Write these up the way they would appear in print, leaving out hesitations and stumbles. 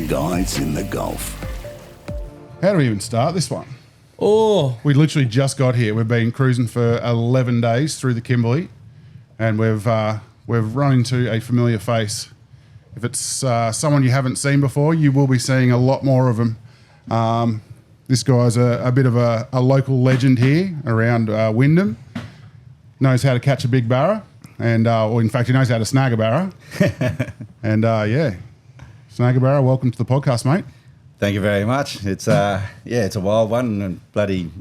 Guides in the Gulf. How do we even start this one? Oh, We literally just got here. We've been cruising for 11 days through the Kimberley, and we've run into a familiar face. If it's someone you haven't seen before, you will be seeing a lot more of them. This guy's a bit of a local legend here around Wyndham. Knows how to catch a big barra, and or in fact, he knows how to snag a barra. And Snagabarra, welcome to the podcast, mate. Thank you very much. It's it's a wild one and bloody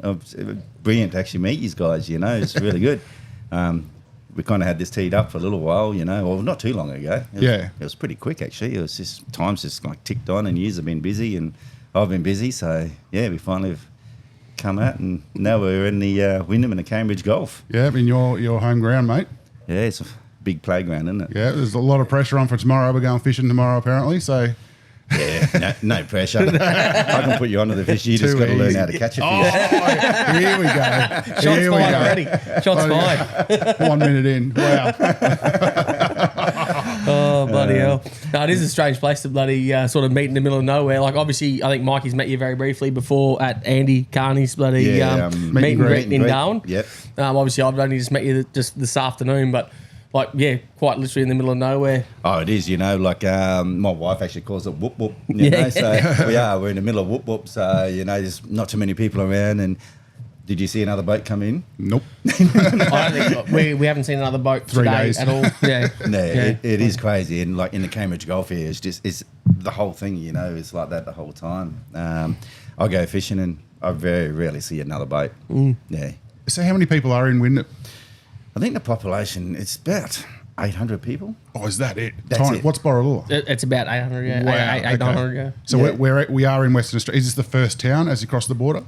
brilliant to actually meet these guys. You know, it's really good. We kind of had this teed up for a little while, you know, or not too long ago. It was pretty quick actually. It was just times just like ticked on, and years have been busy, and I've been busy. So yeah, we finally have come out, and now we're in the Wyndham and the Cambridge Gulf. Yeah, in your home ground, mate. Yeah, it's a big playground, isn't it? Yeah, there's a lot of pressure on for tomorrow. We're going fishing tomorrow, apparently. So Yeah, no pressure. I can put you onto the fish. You just got to learn how to catch a fish. Here we go. shots Here we fired go. already. Shots fired. 1 minute in. Wow. Oh, bloody hell. No, it is a strange place to bloody sort of meet in the middle of nowhere. Like, obviously, I think Mikey's met you very briefly before at Andy Carney's bloody meet and greet in Darwin. Yep. Obviously, I've only just met you just this afternoon, but like, yeah, quite literally in the middle of nowhere. Oh, it is, you know, like my wife actually calls it whoop whoop, you know, so we're in the middle of whoop whoop, so, you know, there's not too many people around. And did you see another boat come in? Nope. I don't think we haven't seen another boat 3 today days. at all. Yeah. No, Yeah. it is crazy. And like in the Cambridge Gulf here, it's the whole thing, you know, it's like that the whole time. I go fishing and I very rarely see another boat. Yeah. So how many people are in Wyndham? I think the population, it's about 800 people. Oh, is that it? That's it. What's Borroloola? It's about 800, yeah. Wow, 900, yeah. So Yeah. we are in Western Australia. Is this the first town as you cross the border?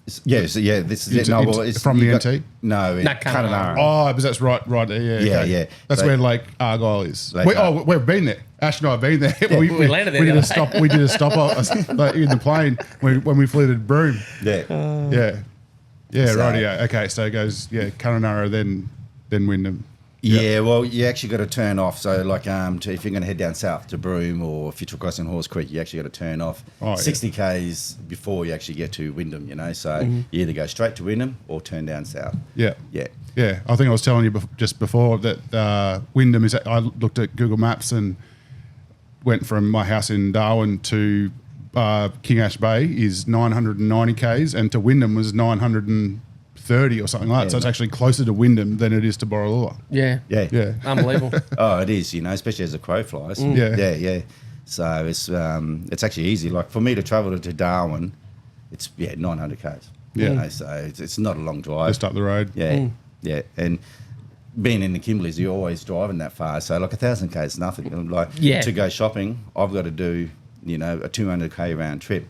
This is it. Into- into- from the you NT? No, in Kununurra. Kununurra. Oh, because that's right there. Yeah, Yeah, okay. yeah. That's So- where Lake Argyle is. Lake Ar- We've been there. Ash and I have been there. we landed there We did the a other stop. We did a stop in the plane when we flew to Broome. Yeah. Yeah, So- right. Yeah. Okay, so it goes Kununurra, then Wyndham. Yeah, well, you actually got to turn off. So, like, if you're going to head down south to Broome or if you're crossing Horse Creek, you actually got to turn off 60 k's before you actually get to Wyndham. You know, so you either go straight to Wyndham or turn down south. Yeah. Yeah. Yeah, I think I was telling you just before that Wyndham is. I looked at Google Maps and went from my house in Darwin to King Ash Bay is 990 k's, and to Wyndham was 930 or something like that. So it's actually closer to Wyndham than it is to Borroloola. Yeah. Yeah. Yeah. Unbelievable. Oh, it is, you know, especially as the crow flies. Yeah. Yeah. So it's actually easy. Like for me to travel to Darwin, it's 900 k's. Yeah. You know, so it's not a long drive. Just up the road. Yeah. Yeah. And being in the Kimberleys, you're always driving that far. So like 1,000 k's is nothing. And like to go shopping, I've got to do, you know, a 200k round trip.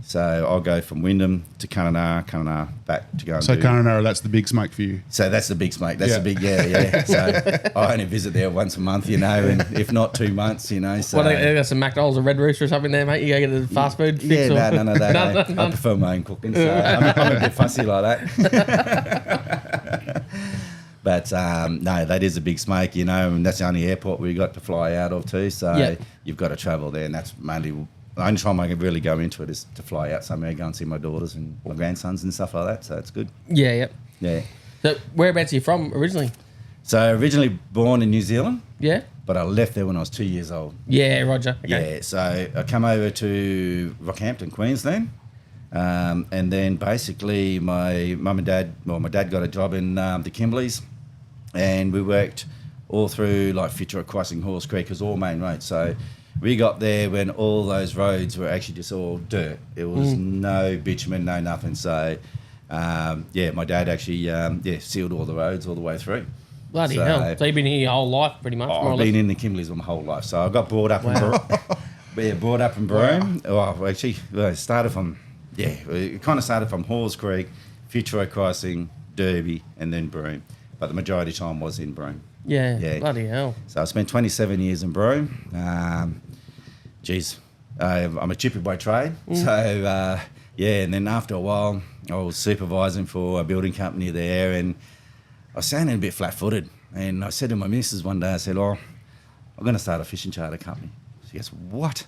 So I'll go from Wyndham to Kununurra back to go and So do. Kununurra, that's the big smoke for you. So that's the big smoke. That's Yeah. the big, yeah. So I only visit there once a month, you know, and if not 2 months, you know. So Well, they got some McDonald's or Red Rooster or something there, mate. You go get a fast food yeah, fix? no, none of that. None, eh? none. I prefer my own cooking, so I'm a bit fussy like that. But no, that is a big smoke, you know, and that's the only airport we got to fly out of too. So you've got to travel there, and that's mainly the only time I can really go into it is to fly out somewhere, go and see my daughters and my grandsons and stuff like that. So it's good. Yeah. Yeah. So whereabouts are you from originally? So originally born in New Zealand, Yeah. but I left there when I was 2 years old. Yeah, Roger. Okay. Yeah, so I come over to Rockhampton, Queensland, and then basically my dad got a job in the Kimberleys, and we worked all through like Fitzroy Crossing, Horse Creek, it was all main roads. So we got there when all those roads were actually just all dirt. It was no bitumen, no nothing. So my dad actually sealed all the roads all the way through. Bloody hell. So you've been here your whole life pretty much, more or I've less? been in the Kimberleys my whole life. So I got brought up in Broome. Oh, actually, it started from, it kind of started from Horse Creek, Fitzroy Crossing, Derby, and then Broome. But the majority of the time was in Broome. Yeah. Bloody hell. So I spent 27 years in Broome. I'm a chipper by trade. So, and then after a while, I was supervising for a building company there, and I was sounding a bit flat-footed. And I said to my missus one day, I said, I'm going to start a fishing charter company. She goes, what?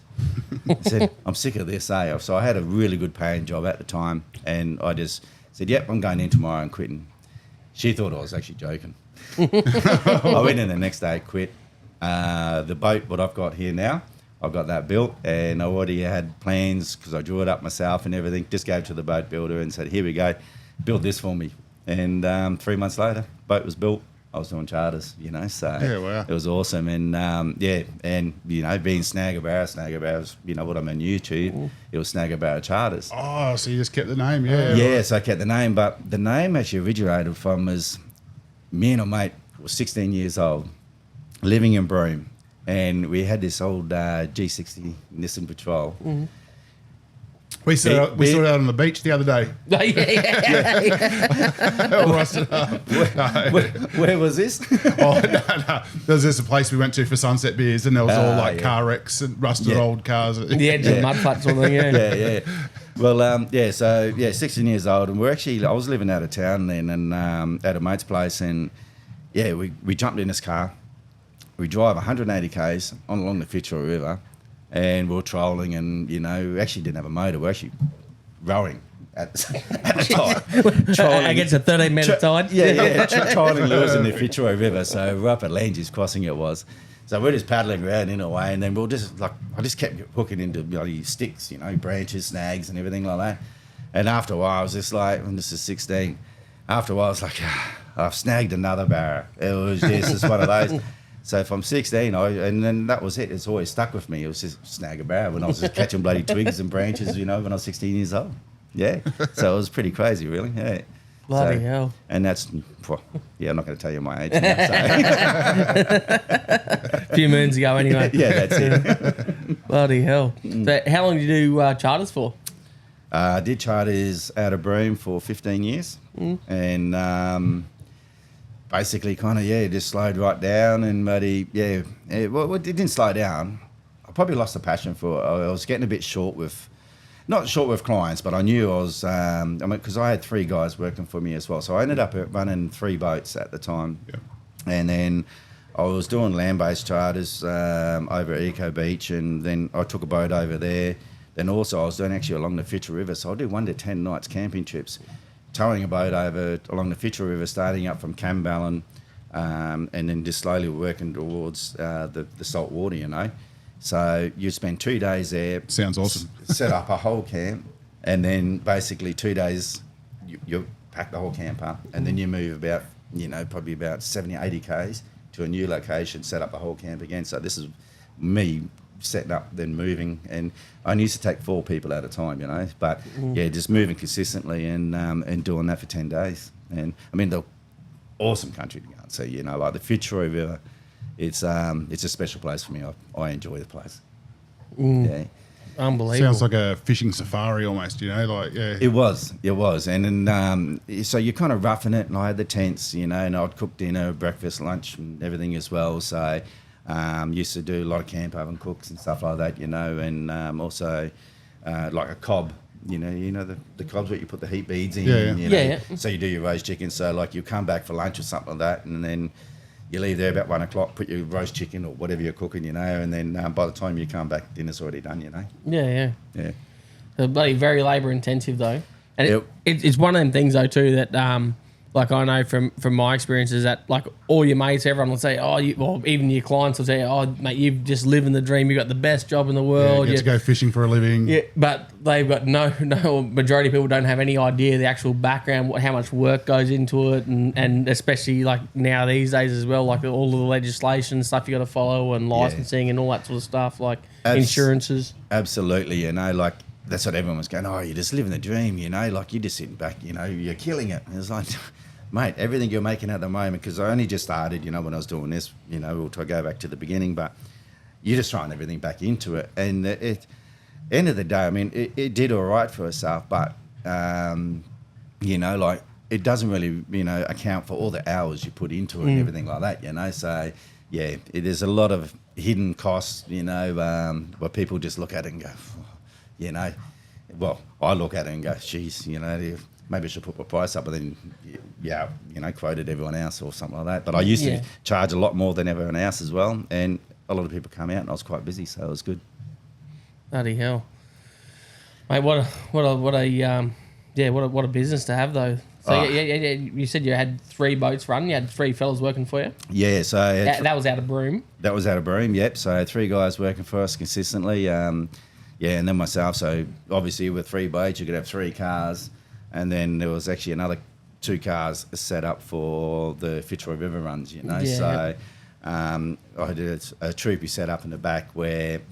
I said, I'm sick of this, eh? So I had a really good paying job at the time, and I just said, yep, I'm going in tomorrow and quitting. She thought I was actually joking. I went in the next day, quit. The boat, what I've got here now, I've got that built, and I already had plans because I drew it up myself and everything. Just gave it to the boat builder and said, here we go, build this for me. And 3 months later, boat was built. I was doing charters, so wow. It was awesome. And and being Snagabarra was, what I'm new to. It was Snagabarra Charters. Oh, so you just kept the name, yeah. Yeah, so I kept the name, but the name actually originated from was me and a mate was 16 years old, living in Broome, and we had this old G60 Nissan Patrol. Mm-hmm. We saw it out on the beach the other day. All rusted up. Where was this? No. There's just a place we went to for sunset beers, and there was all like car wrecks and rusted old cars. The edge of mud flats or something, yeah. Well, 16 years old, and I was living out of town then, and at a mate's place, and we jumped in this car. We drive 180 k's along the Fitzroy River. And we were trolling, and we actually didn't have a motor. We were actually rowing at the time. Against a 13-metre tide. Trolling lures in the Fitzroy River. So we're up at Langes Crossing it was. So we're just paddling around in a way, and then we'll just I just kept hooking into bloody sticks, branches, snags, and everything like that. And after a while, I was just like, and this is 16. After a while, I was like, I've snagged another barra. It was just it's one of those. So from 16, and then that was it. It's always stuck with me. It was just Snagabarra when I was just catching bloody twigs and branches, when I was 16 years old. Yeah. So it was pretty crazy, really. Yeah. Bloody hell. And that's, I'm not going to tell you my age. A few moons ago anyway. Yeah, that's it. Bloody hell. So how long did you do charters for? I did charters out of Broome for 15 years. And... basically, just slowed right down, and it didn't slow down. I probably lost the passion for it. I was getting a bit not short with clients, but I knew I was, because I had 3 guys working for me as well. So I ended up running 3 boats at the time. Yeah. And then I was doing land-based charters over at Eco Beach, and then I took a boat over there. Then also I was doing actually along the Fitzroy River, so I do 1 to 10 nights camping trips. Towing a boat over along the Fitzroy River, starting up from Camballen, and then just slowly working towards the salt water, So you spend 2 days there. Sounds awesome. Set up a whole camp, and then basically 2 days you pack the whole camp up, and then you move about, probably about 70, 80 k's to a new location, set up a whole camp again. So this is me setting up, then moving, and I used to take 4 people at a time, but just moving consistently and doing that for 10 days. And I mean, the awesome country to go and see, like the Fitzroy River, it's a special place for me. I enjoy the place. Yeah. Unbelievable. Sounds like a fishing safari almost, It was, and then so you're kind of roughing it, and I had the tents, and I'd cook dinner, breakfast, lunch, and everything as well. So used to do a lot of camp oven cooks and stuff like that, and also like a cob, the cobs where you put the heat beads in. So you do your roast chicken. So like you come back for lunch or something like that, and then you leave there about 1 o'clock, put your roast chicken or whatever you're cooking, and then by the time you come back, dinner's already done, Yeah. Yeah. So bloody very labour intensive though, and it's one of them things though too that like I know from my experiences that like all your mates, everyone will say, or even your clients will say, oh mate, you've just living the dream. You've got the best job in the world. You get to go fishing for a living. Yeah, but they've got no. Majority of people don't have any idea the actual background, how much work goes into it, and especially like now these days as well, like all of the legislation stuff you got to follow and licensing and all that sort of stuff, like insurances. Absolutely, like. That's what everyone was going, you're just living the dream, like you're just sitting back, you're killing it. And it's like, mate, everything you're making at the moment, because I only just started, when I was doing this, we'll try to go back to the beginning, but you're just throwing everything back into it. And end of the day, I mean, it did all right for itself, but, like it doesn't really, account for all the hours you put into it and everything like that, So, there's a lot of hidden costs, where people just look at it and go, well, I look at it and go, geez, maybe I should put my price up, but then, quoted everyone else or something like that. But I used to charge a lot more than everyone else as well. And a lot of people come out, and I was quite busy, so it was good. Bloody hell, mate! What a business to have though. So yeah. You said you had 3 boats running. You had 3 fellas working for you. Yeah, so That was out of Broome. That was out of Broome. Yep. So 3 guys working for us consistently. And then myself. So obviously with 3 boats, you could have 3 cars, and then there was actually another 2 cars set up for the Fitzroy River runs. Yeah. So I did a troopy set up in the back where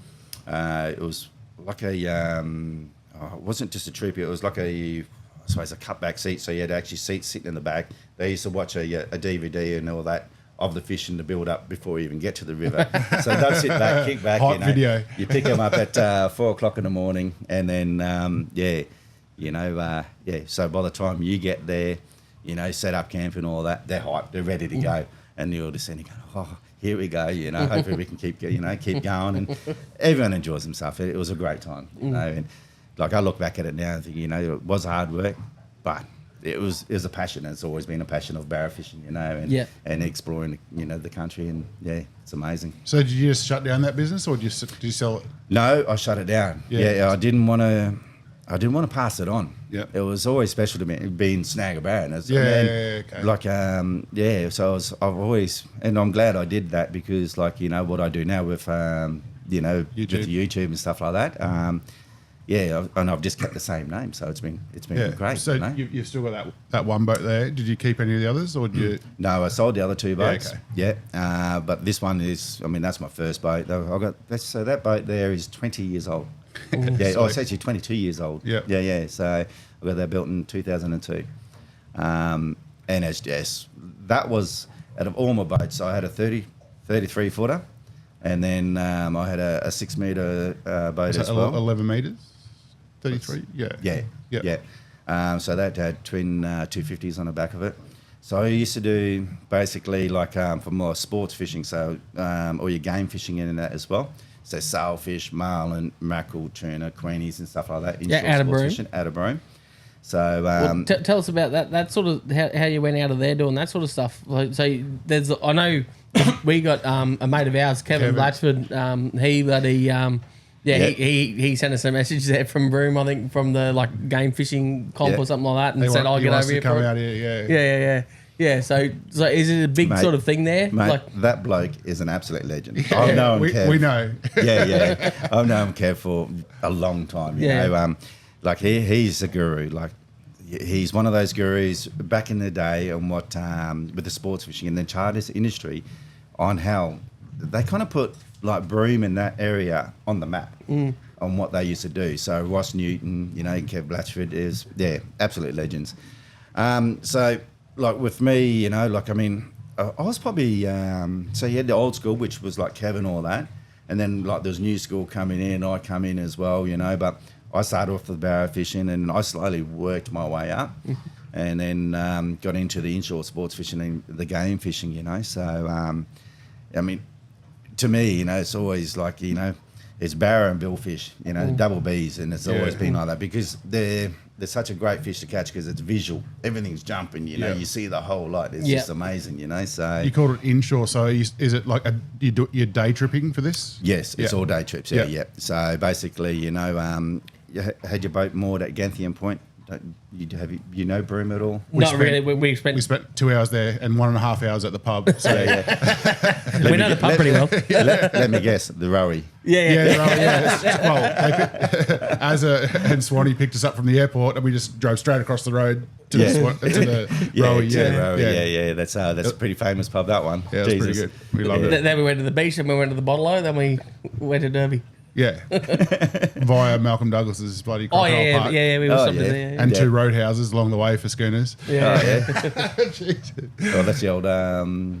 it was like a it wasn't just a troopy. It was like I suppose a cutback seat, so you had actually seats sitting in the back. They used to watch a DVD and all that of the fish and the build up before you even get to the river. So they'll sit back, kick back. Hot video. You pick them up at 4 o'clock in the morning, and then So by the time you get there, set up camp and all that, they're hyped, they're ready to go, and you're just sitting going, oh, here we go. Hopefully we can keep going, and everyone enjoys themselves. It was a great time, and like I look back at it now and think, it was hard work, but it was a passion. It's always been a passion of barra fishing, and exploring, the country, and it's amazing. So did you just shut down that business, or did you sell it? No, I shut it down. Yeah, I didn't want to pass it on. Yeah, it was always special to me being Snagabarra. Okay. So I've always, and I'm glad I did that because, what I do now with YouTube. with YouTube and stuff like that. And I've just kept the same name, so it's been great. So you've still got that one boat there. Did you keep any of the others, or did you? No, I sold the other 2 boats. Yeah, okay. But this one is, that's my first boat. So that boat there is 20 years old. It's actually 22 years old. Yeah. So I got that built in 2002. And that was out of all my boats. I had a 33 footer, and then I had a 6 metre boat as well. 11 metres. 33. Yeah. So that had twin 250s on the back of it. So I used to do basically for more sports fishing, so or your game fishing in that as well. So sailfish, marlin, mackerel, tuna, queenies and stuff like that. Out of Broome. Out of Broome. So tell us about that sort of how you went out of there doing that sort of stuff. So I know we got a mate of ours, Kevin Blatchford. He sent us a message there from Broome, I think, from the game fishing comp or something like that, and said, "I'll get over here." Come out here, Yeah. So is it a big sort of thing there? Mate, that bloke is an absolute legend. I've known Kev. We know. Yeah. I've known Kev for a long time. You know, he's a guru. He's one of those gurus back in the day on what with the sports fishing and the charters industry, on how they kind of put Broome in that area on the map on what they used to do. So Ross Newton, Kev Blatchford is absolute legends. With me, I was probably so you had the old school, which was Kevin, all that, and then there was new school coming in. I come in as well, but I started off with barra fishing, and I slowly worked my way up, and then got into the inshore sports fishing and the game fishing. So to me, it's always it's barra and billfish, double B's, and it's always been like that because they're such a great fish to catch because it's visual. Everything's jumping, you see the whole lot. It's just amazing, So you called it inshore. So is it you're day tripping for this? Yes, it's all day trips. Yeah. So basically, you had your boat moored at Ganthian Point. You know Broome at all? Not really. We spent 2 hours there and 1.5 hours at the pub. So we know the pub pretty well. Let me guess, the Rowie. And Swanee picked us up from the airport, and we just drove straight across the road to the Rowie. Yeah. That's a pretty famous pub, that one. Yeah, that's pretty good. We loved it. Then we went to the beach, and we went to the Bottle-O, then we went to Derby. Yeah, via Malcolm Douglas's bloody Crocodile Park. We were stopped there. And 2 roadhouses along the way for schooners. Well, that's the old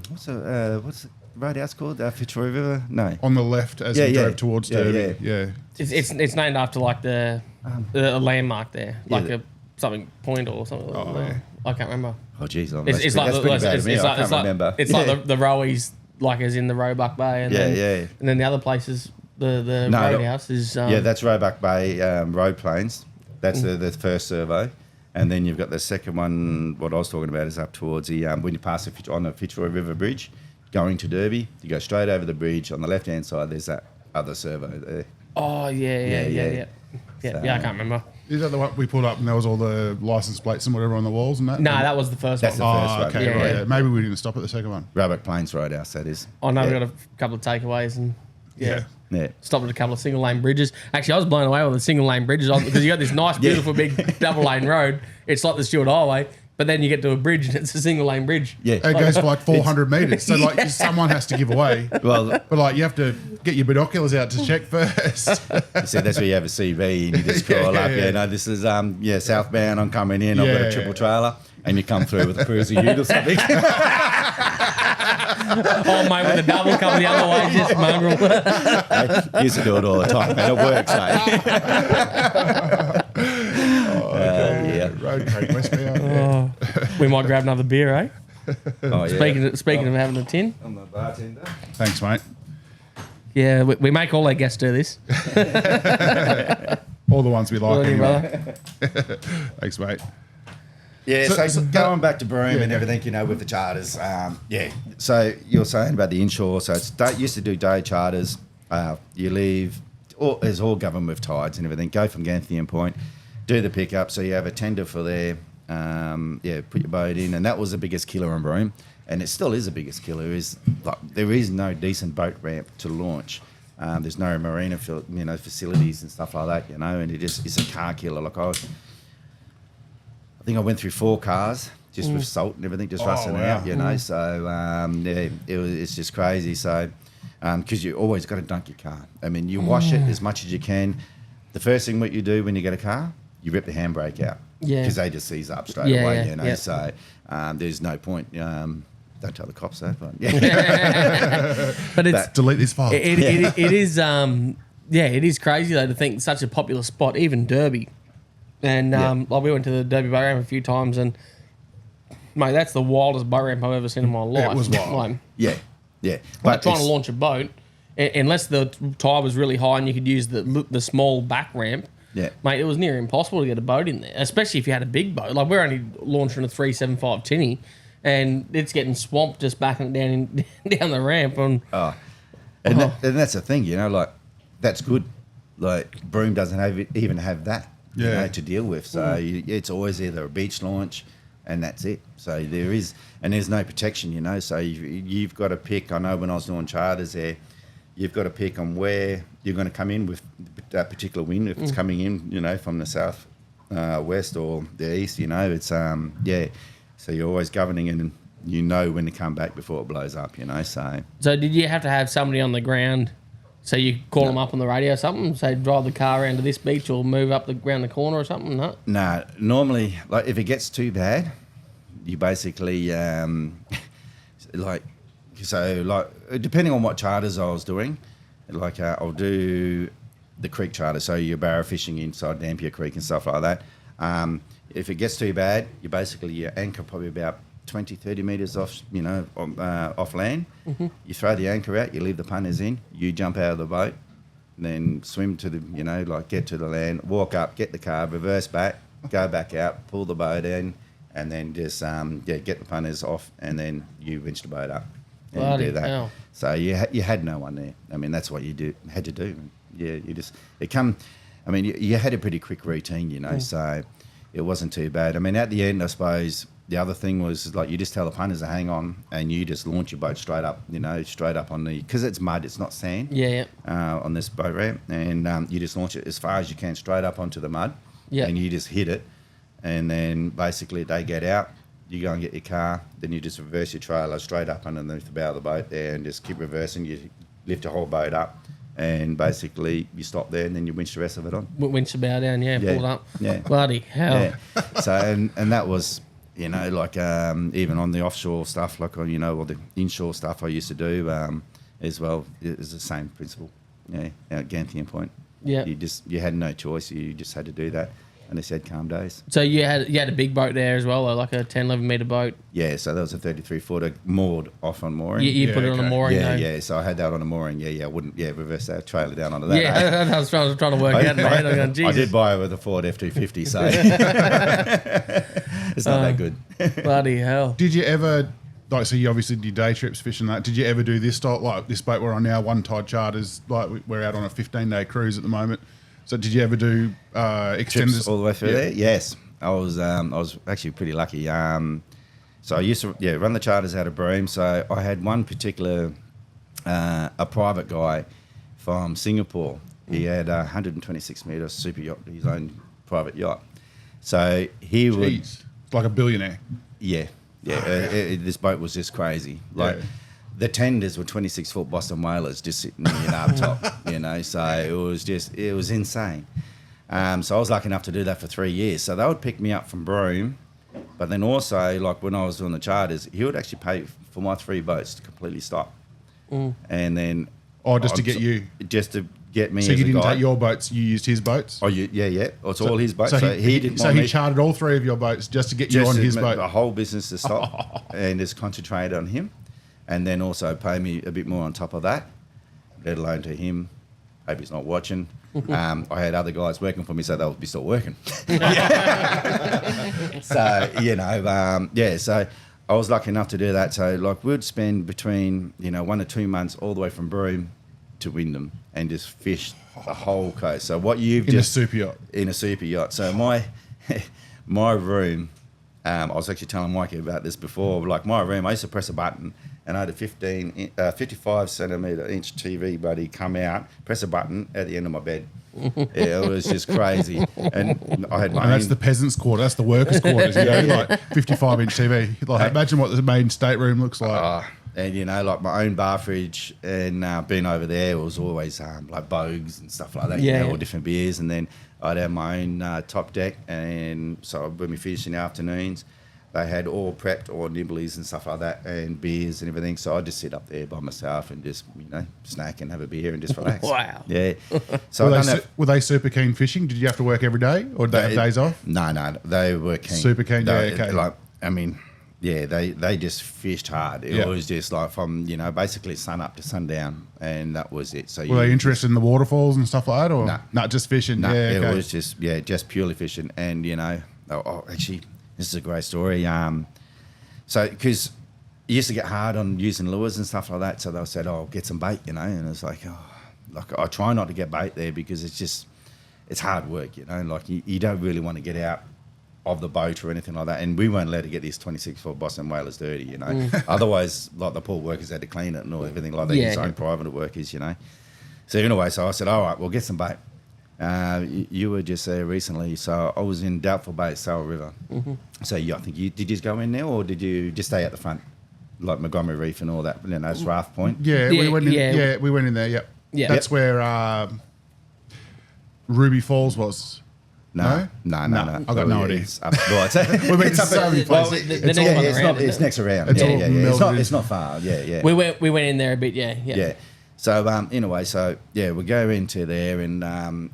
what's the roadhouse called? Fitzroy River? No, on the left as we drove towards Derby. Yeah. It's named after the landmark there, something point or something. I can't remember. Oh jeez, it's like the Rowies, as in the Roebuck Bay, and then the other places. The roadhouse is... that's Roebuck Bay road planes. That's the first servo. And then you've got the second one, what I was talking about is up towards when you pass on the Fitzroy River Bridge, going to Derby. You go straight over the bridge. On the left-hand side, there's that other servo there. Oh, yeah. I can't remember. Is that the one we pulled up and there was all the license plates and whatever on the walls and that? No, that was the first That's one. the first one. Okay, Yeah. right. Maybe we didn't stop at the second one. Roebuck Plains Roadhouse, that is. I know we got a couple of takeaways and Yeah. Yeah. stopped at a couple of single lane bridges. Actually, I was blown away with the single lane bridges because you got this nice, beautiful, big double lane road. It's like the Stewart Highway, but then you get to a bridge and it's a single lane bridge. Yeah. It goes for like 400 metres. So like someone has to give away. Well, But like you have to get your binoculars out to check first. you said that's where you have a CV and you just call up. Yeah, no, this is southbound. I'm coming in. I've got a triple trailer, and you come through with a cruiser ute or something. Oh, mate, with the double coming the other way, just mongrel. I used to do it all the time, and it works. Yeah. Road code westbound. We might grab another beer, eh? Oh, yeah. Speaking of having a tin. I'm the bartender. Thanks, mate. Yeah, we make all our guests do this. All the ones we like. Well, Anyway. brother. Thanks, mate. Yeah, So- so, so going back to Broome and everything, with the charters. So you're saying about the inshore. So it's used to do day charters. You leave, it's all governed with tides and everything. Go from Ganthian Point, do the pickup. So you have a tender for there. Put your boat in, and that was the biggest killer on Broome, and it still is the biggest killer. Is like there is no decent boat ramp to launch. There's no marina, facilities and stuff like that, and it's a car killer. Like I think I went through 4 cars just with salt and everything, just rusting wow. out, So it's just crazy. So because you always got to dunk your car. I mean, you wash it as much as you can. The first thing what you do when you get a car, you rip the handbrake out. Yeah. Because they just seize up straight away, Yeah. So there's no point. Don't tell the cops that, but yeah. But it's Delete this file. it is it is crazy though to think such a popular spot, even Derby, and like we went to the Derby boat ramp a few times, and mate, that's the wildest boat ramp I've ever seen in my life. was wild. Like, yeah. but trying to it's- launch a boat, unless the tide was really high and you could use the small back ramp. Yeah. Mate, it was near impossible to get a boat in there, especially if you had a big boat. Like, we're only launching a 375 tinny, and it's getting swamped just backing down down the ramp. And and that's the thing, like that's good. Like Broome doesn't even have that, to deal with. So it's always either a beach launch, and that's it. So there's no protection, So you've got to pick. I know when I was doing charters there, you've got to pick on where you're going to come in with that particular wind. If it's coming in, from the south, west or the east, it's So you're always governing it, and when to come back before it blows up, So did you have to have somebody on the ground? So you call them up on the radio or something, say drive the car around to this beach or move up around the corner or something? No. Nah, normally, like if it gets too bad, you basically depending on what charters I was doing, I'll do the creek charter, so you're barra fishing inside Dampier Creek and stuff like that. If it gets too bad, you anchor probably about 20, 30 metres off, off land. Mm-hmm. You throw the anchor out, you leave the punters in, you jump out of the boat, then swim to the, get to the land, walk up, get the car, reverse back, go back out, pull the boat in, and then just, get the punters off, and then you winch the boat up. And Bloody do that. hell. So you had no one there. I mean, that's what you had to do. Yeah, you had a pretty quick routine, so it wasn't too bad. I mean, at the end, I suppose the other thing was you just tell the punters to hang on, and you just launch your boat straight up, straight up on because it's mud, it's not sand. Yeah. On this boat ramp, and you just launch it as far as you can straight up onto the mud. Yeah. And you just hit it, and then basically they get out. You go and get your car, then you just reverse your trailer straight up underneath the bow of the boat there, and just keep reversing. You lift your whole boat up, and basically you stop there, and then you winch the rest of it on. Winch the bow down, pull it up. Yeah. Bloody hell. Yeah. So and that was, even on the offshore stuff, or the inshore stuff I used to do as well, it was the same principle. Yeah, at Ganthian Point. Yeah. You had no choice. You just had to do that. And they said calm days. So you had a big boat there as well, though, like a 10, 11 metre boat. Yeah, so that was a 33-footer moored off on mooring. You put it on a mooring, though. Yeah. So I had that on a mooring. Yeah. I wouldn't. Yeah, reverse that, trailer down onto that. Yeah, I was trying to work out in my head. I'm going, Jesus. I did buy it with a Ford F250, so it's not that good. Bloody hell. Did you ever like, so you obviously did day trips fishing that. Did you ever do this style, like this boat we're on now, one tide charters, like we're out on a 15-day cruise at the moment. So did you ever do extended Trips all the way through there? Yes. I was actually pretty lucky. So I used to run the charters out of Broome. So I had one particular, a private guy from Singapore. He had a 126 metre super yacht, his own private yacht. So he would... like a billionaire. Yeah. This boat was just crazy. Like the tenders were 26-foot Boston whalers just sitting up top, So it was insane. So I was lucky enough to do that for 3 years. So they would pick me up from Broome, but then also, like when I was doing the charters, he would actually pay for my 3 boats to completely stop. And then... just to get you... Just to get me. So as you didn't guide. take your boats, you used his boats? Oh, yeah. It's all his boats. So he didn't so want he me chartered all 3 of your boats just to get you just on to his make boat? the whole business to stop and just concentrate on him, and then also pay me a bit more on top of that, let alone to him. Hope he's not watching. I had other guys working for me, so they'll be still working. So, so I was lucky enough to do that. So, like, we'd spend between, 1 or 2 months all the way from Broome to Wyndham and just fish the whole coast. So what you've in a super yacht. In a super yacht. So my room, I was actually telling Mikey about this before. Like my room, I used to press a button and I had a 55 centimetre inch TV buddy come out, press a button at the end of my bed. It was just crazy. And I had my And that's the peasants' quarter. That's the workers' quarters. Like 55-inch TV. Like imagine what the main stateroom looks like. And like my own bar fridge, and being over there was always like Bogues and stuff like that. All different beers. And then I'd have my own top deck, and so when we finished in the afternoons, they had all prepped, all nibblies and stuff like that, and beers and everything. So I'd just sit up there by myself and just snack and have a beer and just relax. Wow. Yeah. So were they super keen fishing? Did you have to work every day, or did they have days off? No, they were keen. Super keen. Okay. Like they just fished hard. It was just like from, basically sun up to sundown, and that was it. So were they interested in the waterfalls and stuff like that, or not just fishing? No, it was just purely fishing. And, actually, this is a great story. So, because you used to get hard on using lures and stuff like that, so they said, get some bait, and it's like, I try not to get bait there because it's hard work, like you don't really want to get out of the boat or anything like that, and we weren't allowed to get these 26-foot Boston whalers dirty, Otherwise, like the poor workers had to clean it and all everything like that. His own private workers, So anyway, so I said, all right, we'll get some bait. You were just there recently, so I was in Doubtful Bay, Sale River. So I think did you go in there, or did you just stay at the front, like Montgomery Reef and all that? It's Raft Point. We went in. Yeah, we went in there. Yep. Yeah, that's where Ruby Falls was. No. I got no idea. It's up, well, it's so many places. It's next around. It's not far. Yeah. We went in there a bit. Yeah. So anyway, we go into there, and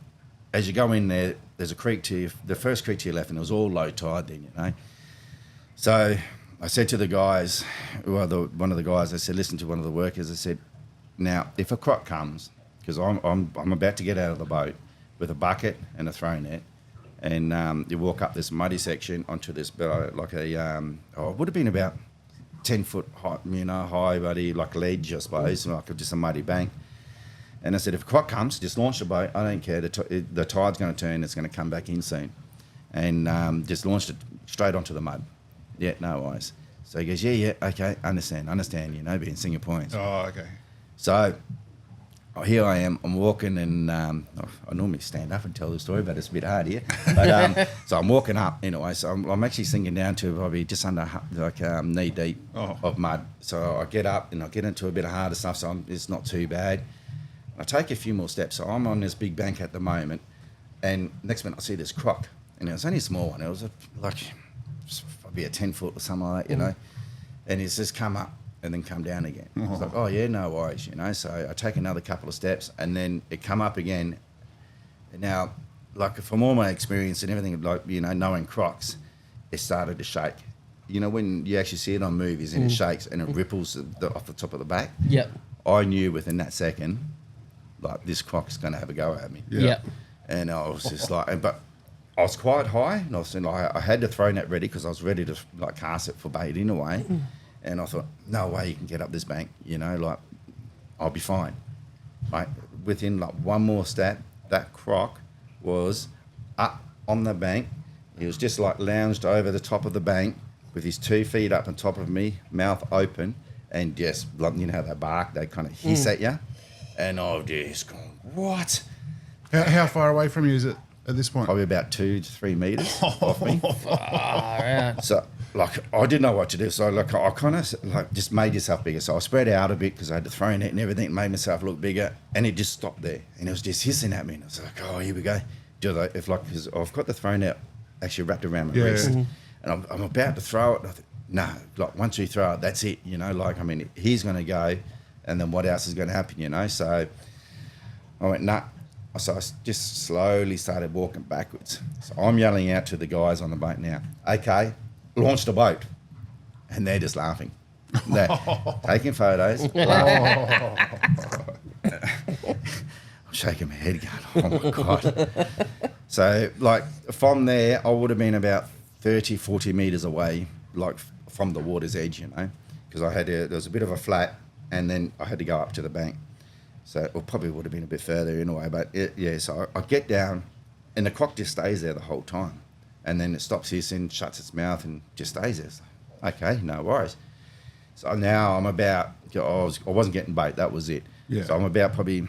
as you go in there, there's a creek the first creek to your left, and it was all low tide then, So I said to the guys, one of the guys, I said, listen to one of the workers. I said, now if a croc comes, because I'm about to get out of the boat with a bucket and a throw net. And you walk up this muddy section onto this, like it would have been about 10 foot high, high, buddy, like ledge, I suppose, like just a muddy bank. And I said, if a croc comes, just launch the boat. I don't care. The tide's going to turn. It's going to come back in soon. And just launched it straight onto the mud. Yeah, no worries. So he goes, yeah, okay, understand, being Singaporeans. Oh, okay. So here I am, I'm walking, and I normally stand up and tell the story, but it's a bit hard here. But so I'm walking up anyway, so I'm actually sinking down to probably just under knee deep of mud. So I get up and I get into a bit of harder stuff, so it's not too bad. I take a few more steps, so I'm on this big bank at the moment, and next minute I see this croc, and it was only a small one. It was probably a 10 foot or something like that, and it's just come up and then come down again. It's like, oh yeah, no worries, So I take another couple of steps, and then it come up again. Now, like from all my experience and everything, like knowing crocs, it started to shake. When you actually see it on movies and it shakes and it ripples off the top of the back. Yep. I knew within that second, like this croc's going to have a go at me. Yep. And I was just like, but I was quite high, and I had the throw net ready because I was ready to like cast it for bait in a way. And I thought, no way you can get up this bank, you know, like, I'll be fine. Right? Within like one more step, that croc was up on the bank. He was just like lounged over the top of the bank with his 2 feet up on top of me, mouth open, and just, like, you know how they bark, they kind of hiss at you. And I've just gone, what? How far away from you is it at this point? Probably about 2 to 3 meters off me. Yeah. So, like, I didn't know what to do. So, like, I kind of, like, just made yourself bigger. So I spread out a bit because I had to throw net and everything, made myself look bigger. And it just stopped there. And it was just hissing at me. And I was like, oh, here we go. Because I've got the throw net actually wrapped around my wrist. Mm-hmm. And I'm about to throw it. And I thought, no, like, once you throw it, that's it. You know, like, I mean, he's going to go. And then what else is going to happen, you know? So I went, nah. So I just slowly started walking backwards. So I'm yelling out to the guys on the boat now, okay, launch the boat. And they're just laughing. They're taking photos. I'm shaking my head going, oh my God. So, like, from there, I would have been about 30, 40 metres away, like, from the water's edge, you know, because there was a bit of a flat, and then I had to go up to the bank. So it probably would have been a bit further in a way, but so I get down, and the croc just stays there the whole time. And then it stops hissing, shuts its mouth, and just stays there. It's like, okay, no worries. So now I'm about, I wasn't getting bait, that was it. Yeah. So I'm about probably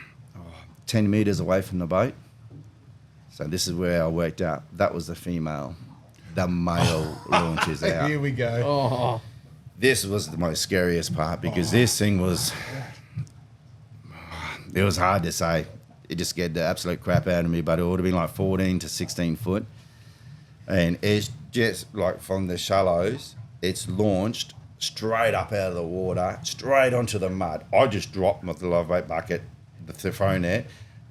10 metres away from the boat. So this is where I worked out. That was the female. The male launches out. Here we go. Oh. This was the most scariest part because this thing was... It was hard to say. It just scared the absolute crap out of me, but it would have been like 14 to 16 foot. And it's just like from the shallows, it's launched straight up out of the water, straight onto the mud. I just dropped my live bait bucket, the throw net,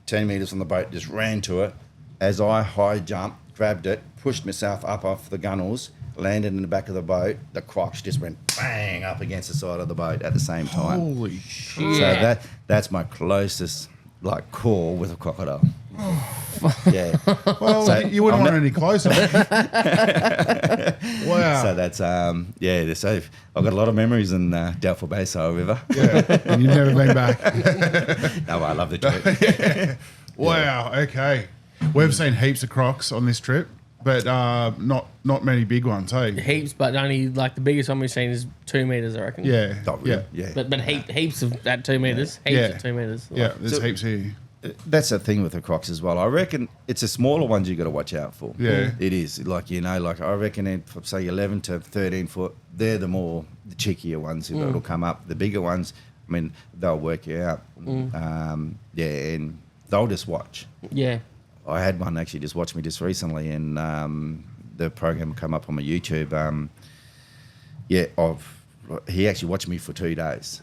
10 metres from the boat, just ran to it. As I high jumped, grabbed it, pushed myself up off the gunnels, landed in the back of the boat. The crocs just went bang up against the side of the boat at the same time. Holy shit. So that's my closest like call with a crocodile. Yeah. Well, So you wouldn't want any closer. Wow. So that's they're safe. I've got a lot of memories in Doubtful Bay Soul River. Yeah, and you've never been back. No, I love the trip. Wow. Okay. We've seen heaps of crocs on this trip, but not many big ones. Hey. Heaps, but only like the biggest one we've seen is 2 meters, I reckon. Yeah. Oh, Yeah. yeah. But heaps of that 2 meters. Heaps Yeah. of 2 meters. Yeah. There's So- heaps here. That's the thing with the crocs as well. I reckon it's the smaller ones you got to watch out for. Yeah. It is. Like, you know, like I reckon from say 11 to 13 foot, they're the cheekier ones that'll come up. The bigger ones, I mean, they'll work you out. And they'll just watch. Yeah. I had one actually just watch me just recently, and the program come up on my YouTube. He actually watched me for 2 days.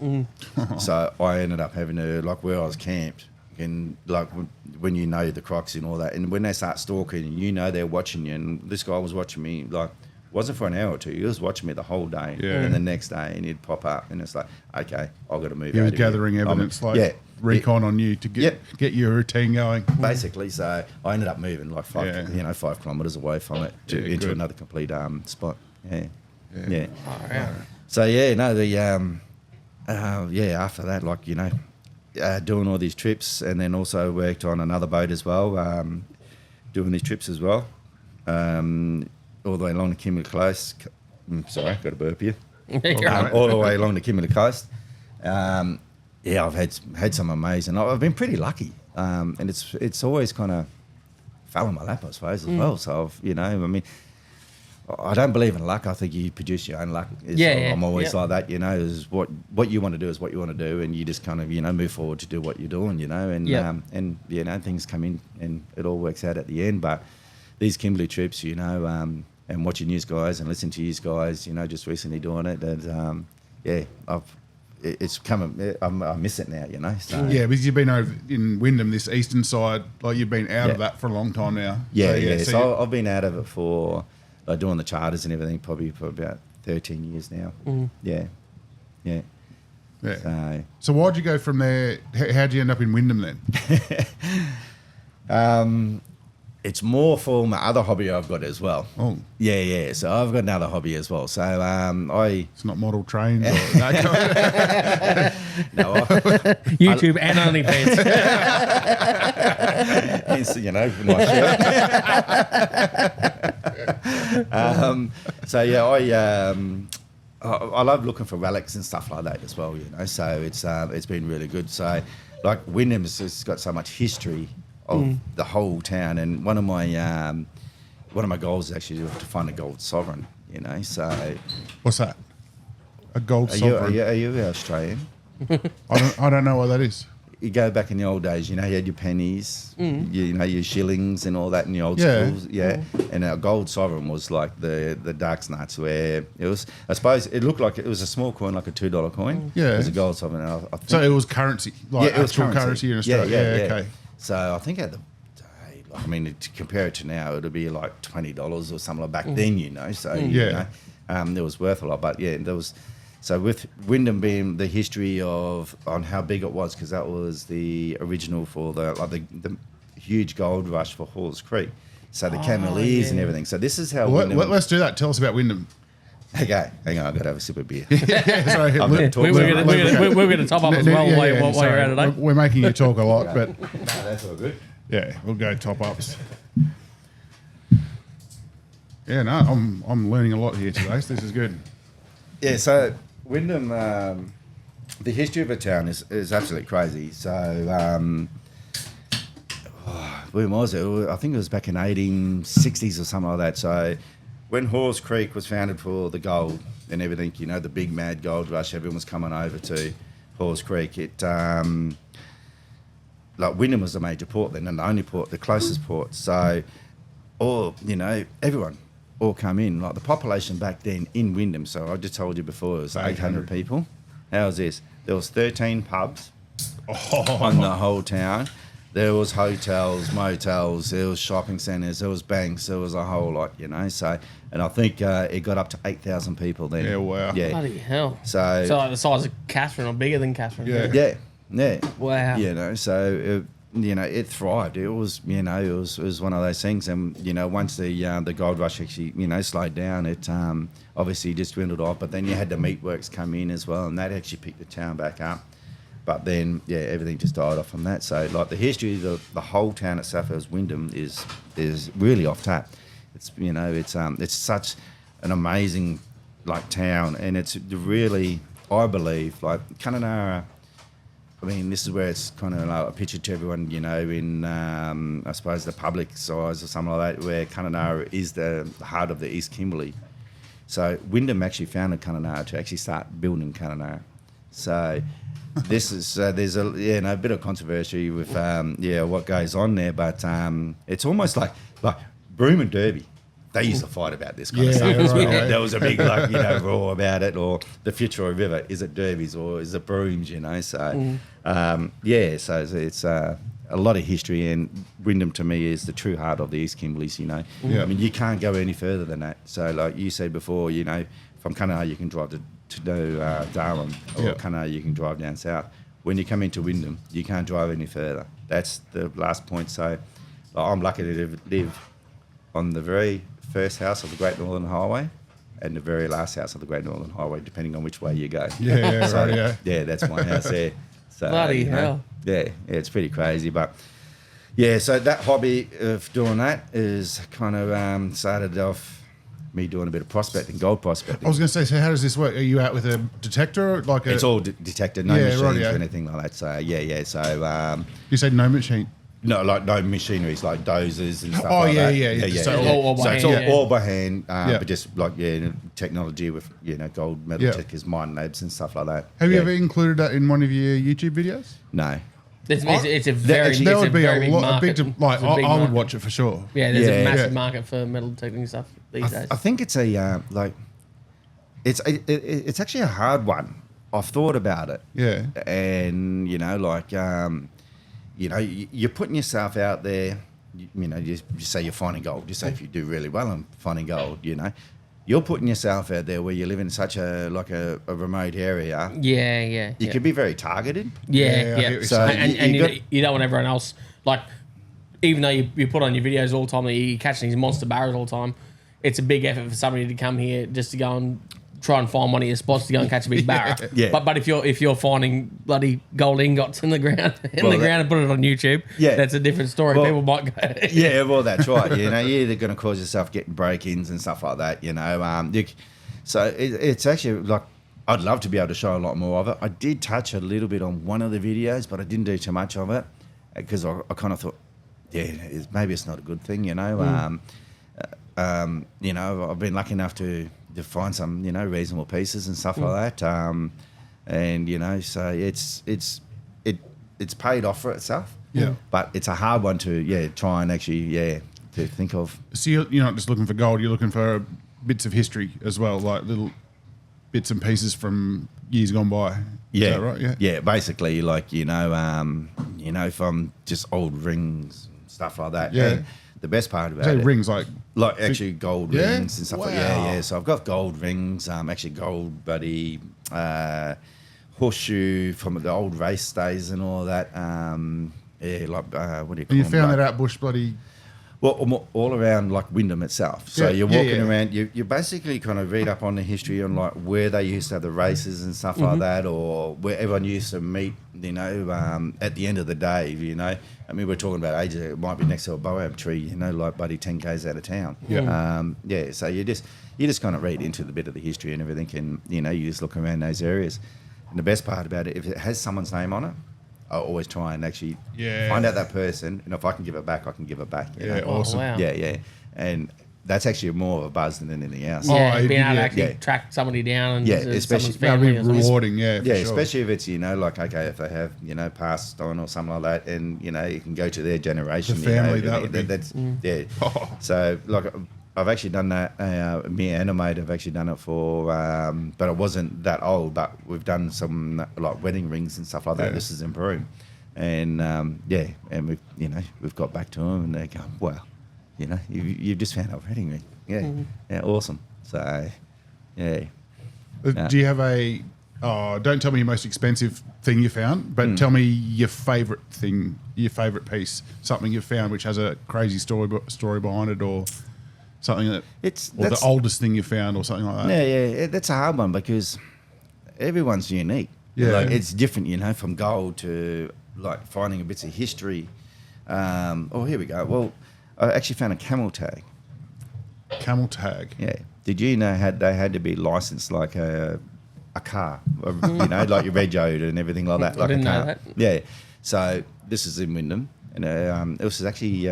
So I ended up having to, like, where I was camped, and like when you know the crocs and all that, and when they start stalking, you know they're watching you. And this guy was watching me, like, wasn't for an hour or two. He was watching me the whole day, Yeah. and the next day, and he'd pop up, and it's like, okay, I've got to move. He out was of here. gathering evidence, Yeah. recon on you to get your routine going. Basically, so I ended up moving like 5 Yeah. kilometres away from it into good. another complete spot. Yeah. Yeah. So after that, like, you know, doing all these trips, and then also worked on another boat as well, doing these trips as well, all the way along the Kimberley coast. Sorry, got a burp here. All the way along the Kimberley coast. I've had some amazing. I've been pretty lucky, and it's always kind of fell in my lap, I suppose, as well. So I mean, I don't believe in luck. I think you produce your own luck. I'm always like that. You know, is what you want to do is what you want to do, and you just kind of move forward to do what you're doing. You know, and things come in and it all works out at the end. But these Kimberley trips, and watching you guys and listening to you guys, just recently doing it, and it's coming. I miss it now, So. Yeah, because you've been over in Wyndham, this eastern side, like you've been out of that for a long time now. So I've been out of it for doing the charters and everything probably for about 13 years now. Yeah. So why'd you go from there? How'd you end up in Wyndham then? it's more for my other hobby I've got as well. Oh. Yeah. So I've got another hobby as well. So It's not model trains or that kind no, YouTube and OnlyFans. hence, my shirt. So yeah, I love looking for relics and stuff like that as well. So it's been really good. So like Wyndham's has got so much history of the whole town, and one of my goals is actually to find a gold sovereign. So What's that? A gold are sovereign? you Australian? I don't know what that is. You go back in the old days, you had your pennies, your shillings and all that in the old Yeah. schools. Yeah. And our gold sovereign was like the dark nuts, where it was, I suppose, it looked like it was a small coin, like a $2 coin. Yeah. It was a gold sovereign. I think, So it was currency, like it was actual currency in Australia. Yeah, okay. So I think at the day, to compare it to now, it would be like $20 or something like back then, So, Yeah. it was worth a lot. But yeah, there was. So with Wyndham being the history on how big it was, because that was the original for the huge gold rush for Halls Creek. So the Kimberleys and everything. So this is how Wyndham. Let's do that. Tell us about Wyndham. Okay, hang on, I've got to have a sip of beer. Sorry, I'm gonna talk We're about going to top up as well while you're sorry. at it, eh? We're making you talk a lot, but No, that's all good. yeah, we'll go top ups. Yeah, no, I'm learning a lot here today. So this is good. Yeah, so Wyndham, the history of a town is absolutely crazy. So when was it? I think it was back in 1860s or something like that. So when Halls Creek was founded for the gold and everything, the big mad gold rush, everyone was coming over to Halls Creek. Like Wyndham was the major port then, and the only port, the closest port. So everyone all come in. Like the population back then in Wyndham, so I just told you before, it was 800 people. How's this? There was 13 pubs on the whole town. There was hotels, motels, there was shopping centres, there was banks, there was a whole lot, So, and I think it got up to 8,000 people then. Yeah, wow. Yeah. Bloody hell. So like the size of Catherine or bigger than Catherine. Yeah. Yeah. Wow. So it thrived. It was it was one of those things, and once the gold rush actually slowed down, it obviously just dwindled off. But then you had the meatworks come in as well, and that actually picked the town back up. But then everything just died off from that. So like the history of the whole town itself as Wyndham is really off tap. It's it's such an amazing town, and it's really, I believe, like Kununurra. I mean, this is where it's kind of like a picture to everyone, in, I suppose, the public size or something like that, where Kununurra is the heart of the East Kimberley. So Wyndham actually founded Kununurra to actually start building Kununurra. So this is, there's a bit of controversy with, what goes on there, but it's almost like Broome and Derby. They used to fight about this kind of stuff. Right. There was a big roar about it, or the Fitzroy River. Is it Derbies or is it Brooms? So so it's a lot of history, and Wyndham to me is the true heart of the East Kimberleys. Yeah. I mean, you can't go any further than that. So like you said before, from Kununurra you can drive to Darwin, or Kununurra you can drive down south. When you come into Wyndham, you can't drive any further. That's the last point. So I'm lucky to live on the very first house of the Great Northern Highway and the very last house of the Great Northern Highway, depending on which way you go. Yeah, So, right, yeah. Yeah, that's my house there. So, Bloody hell. Yeah, it's pretty crazy. But, so that hobby of doing that is kind of started off me doing a bit of prospecting, gold prospecting. I was going to say, so how does this work? Are you out with a detector? It's all detected, no Yeah, machines right, yeah. or anything like that. So, So, You said no machine. no, like no machineries, like dozers and stuff Oh, like yeah, that. yeah. So all by it's hand, all by hand, Yeah. but just technology with gold metal Yeah. detectors, mine labs and stuff like that. Have you Yeah. ever included that in one of your YouTube videos? No. It's a very, That would be very a big lot. market. I It's a big would market. watch it for sure. Yeah, there's Yeah. a massive Yeah. market for metal detecting stuff these days. I think it's it's actually a hard one. I've thought about it. Yeah. And you're putting yourself out there. You say you're finding gold. You say if you do really well in finding gold, you're putting yourself out there where you live in such a remote area. Yeah. You can be very targeted. Yeah, I Yeah. hear what you're So And you you don't want everyone else, like, even though you put on your videos all the time that you're catching these monster barras all the time, it's a big effort for somebody to come here just to go and try and find one of your spots to go and catch a big barra. Yeah. But if you're finding bloody gold ingots in the ground and put it on YouTube, that's a different story. Well, People might go. Yeah, well, that's right. You know, you're either going to cause yourself getting break-ins and stuff like that. You know, so it's actually like I'd love to be able to show a lot more of it. I did touch a little bit on one of the videos, but I didn't do too much of it because I kind of thought, maybe it's not a good thing. You know, you know, I've been lucky enough to find some, you know, reasonable pieces and stuff like that. And, you know, so it's paid off for itself. Yeah. But it's a hard one to, try and actually, to think of. So you're not just looking for gold, you're looking for bits of history as well, like little bits and pieces from years gone by. Yeah. Is that right? Yeah. Yeah, basically, like, you know, from just old rings and stuff like that. Yeah. And the best part about it. Rings like actually gold rings and stuff like that. Yeah. So I've got gold rings, actually gold buddy, horseshoe from the old race days and all that. What do you call And you them? found that out bush bloody... Well, all around like Wyndham itself. So you're walking around. You basically kind of read up on the history on like where they used to have the races and stuff like that, or where everyone used to meet. You know, at the end of the day, you know. I mean, we're talking about ages. It might be next to a boab tree. You know, like buddy 10 k's out of town. Yeah. So you just kind of read into the bit of the history and everything, and you know, you just look around those areas. And the best part about it, if it has someone's name on it, I always try and actually find out that person, and if I can give it back, I can give it back. You know? Awesome. Wow. Yeah. And that's actually more of a buzz than anything else. Yeah, Oh, being able to yeah. actually track somebody down and especially someone's That'd family be or something. rewarding, for sure. Especially if it's, you know, like, okay, if they have, you know, passed on or something like that, and, you know, you can go to their generation. The family, you know, that would be... that's, yeah. So, like, I've actually done that, me and a mate have actually done it for, but it wasn't that old, but we've done some, like, wedding rings and stuff like that. Yeah. This is in Peru. And, and we've, you know, we've got back to them, and they go, wow, you know, you've just found our wedding ring. Yeah, awesome. So, yeah. Do you have don't tell me your most expensive thing you found, but tell me your favourite thing, your favourite piece, something you've found which has a crazy story behind it, or something that, the oldest thing you found, or something like that. Yeah, that's a hard one because everyone's unique. Yeah. Like, it's different, you know, from gold to like finding a bits of history. Here we go. Well, I actually found a camel tag. Camel tag. Yeah. Did you know they had to be licensed like a car, you know, like your Reggio and everything like that. Like I didn't a car. know that. Yeah. So this is in Wyndham, and it was actually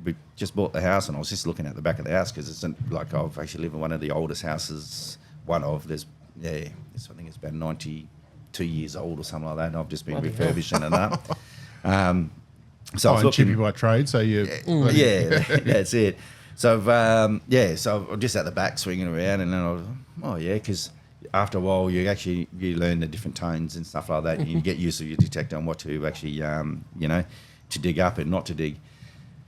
we just bought the house, and I was just looking at the back of the house because it's like I've actually lived in one of the oldest houses. I think it's about 92 years old or something like that, and I've just been refurbishing it up. So I was looking, chippy by trade, so you... that's it. So so I'm just at the back swinging around, and then I was, because after a while you learn the different tones and stuff like that, and you get used to your detector and what to actually you know, to dig up and not to dig.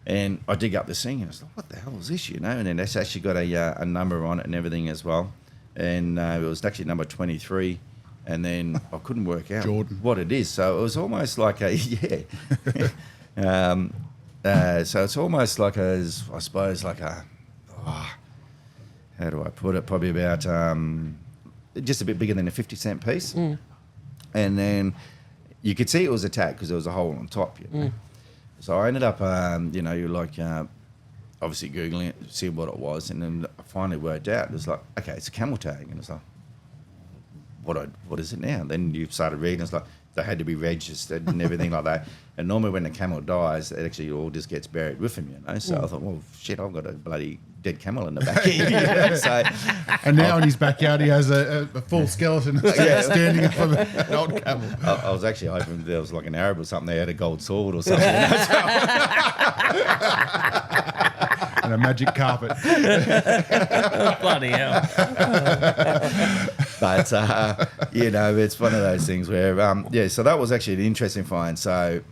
And I dig up this thing, and I was like, what the hell is this, you know? And then it's actually got a number on it and everything as well. And it was actually number 23, and then I couldn't work out what it is. So it was almost like a so it's almost like how do I put it? Probably about just a bit bigger than a 50-cent piece. And then you could see it was a tag because there was a hole on top. You know? So I ended up, obviously Googling it, seeing what it was, and then I finally worked out. It was like, okay, it's a camel tag. And it's like, what is it now? Then you started reading, it's like, they had to be registered and everything like that. And normally when the camel dies, it actually all just gets buried with him, you know. So I thought, well, shit, I've got a bloody dead camel in the back here. You know? So, and now in his backyard, he has a full skeleton standing up of an old camel. I was actually hoping there was like an Arab or something. They had a gold sword or something. You know? And a magic carpet. Bloody hell. But, you know, it's one of those things where, so that was actually an interesting find. So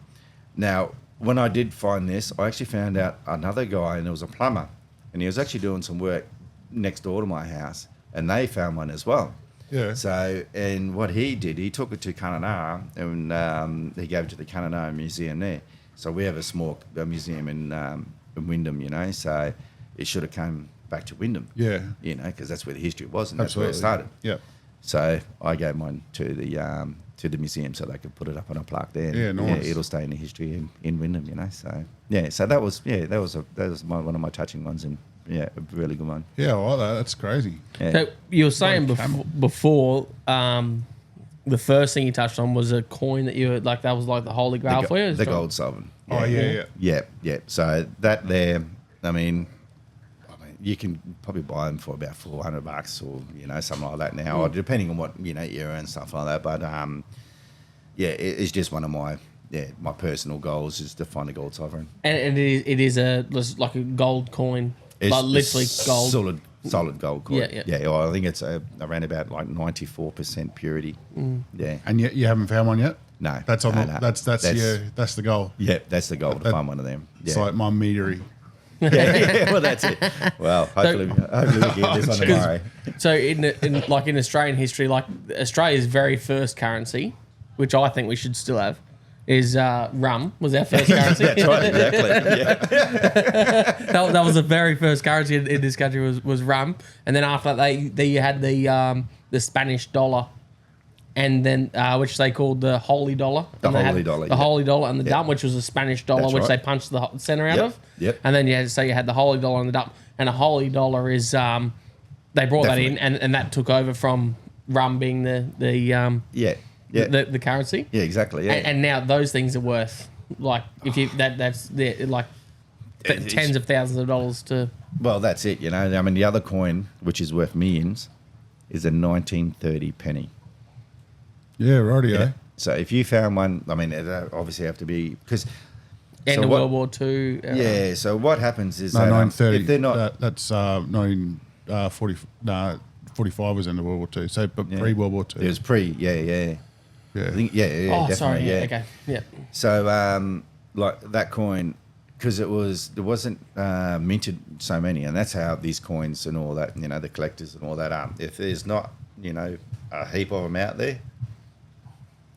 now, when I did find this, I actually found out another guy, and it was a plumber, and he was actually doing some work next door to my house, and they found one as well. Yeah. So, and what he did, he took it to Kununurra and he gave it to the Kununurra Museum there. So we have a small museum in Wyndham, you know. So it should have come back to Wyndham. Yeah. You know, because that's where the history was and Absolutely. that's where it started. Yeah. So I gave mine to the museum so they could put it up on a plaque there. Yeah, nice. Yeah, it'll stay in the history in Wyndham, you know. So yeah, so that was one of my touching ones, and yeah, a really good one. Yeah, I like that. That's crazy. Yeah. So you were saying Like a camel. before, the first thing you touched on was a coin that you were like, that was like the holy grail for you. The gold sovereign. Oh, yeah. Yeah. So that there, I mean, you can probably buy them for about $400 or, you know, something like that now, or depending on what, you know, era and stuff like that. But, yeah, it's just one of my personal goals is to find a gold sovereign. And it is like a gold coin, It's like literally gold. Solid gold coin. Yeah. Well, I think it's around about like 94% purity. Yeah. And yet you haven't found one yet? No. That's on No, the, no. that's the goal. Yeah, that's the goal to find one of them. Yeah. It's like my metery. yeah, well, that's it. Well, hopefully we get this on tomorrow. So in Australian history, like Australia's very first currency, which I think we should still have, is rum. Was our first currency. That's right, exactly. Yeah. that was the very first currency in this country was rum, and then after that you had the Spanish dollar, and then which they called the holy dollar. The And they holy had dollar, the yeah. holy dollar, and the Yeah. dump, which was a Spanish dollar, That's which right. they punched the center out Yep, of. yep. And then you had the holy dollar and the dump, and a holy dollar is they brought that in, and that took over from rum being the the currency. Yeah, exactly. Yeah. And now those things are worth like if you that's like It's- tens of thousands of dollars to. Well, that's it. You know, I mean, the other coin, which is worth millions, is a 1930 penny. Yeah, rightio. Yeah. So if you found one, I mean, it obviously have to be because End of World War II. Yeah. So what happens is No, that, 930. if they're not, That's 1940. 45 was end of World War II. So, but Yeah. pre-World War II. it was pre. Yeah. yeah. I think, yeah, Oh, definitely. sorry. Yeah. Okay. Yeah. So, like that coin, because there wasn't minted so many, and that's how these coins and all that, you know, the collectors and all that are. If there's not, you know, a heap of them out there,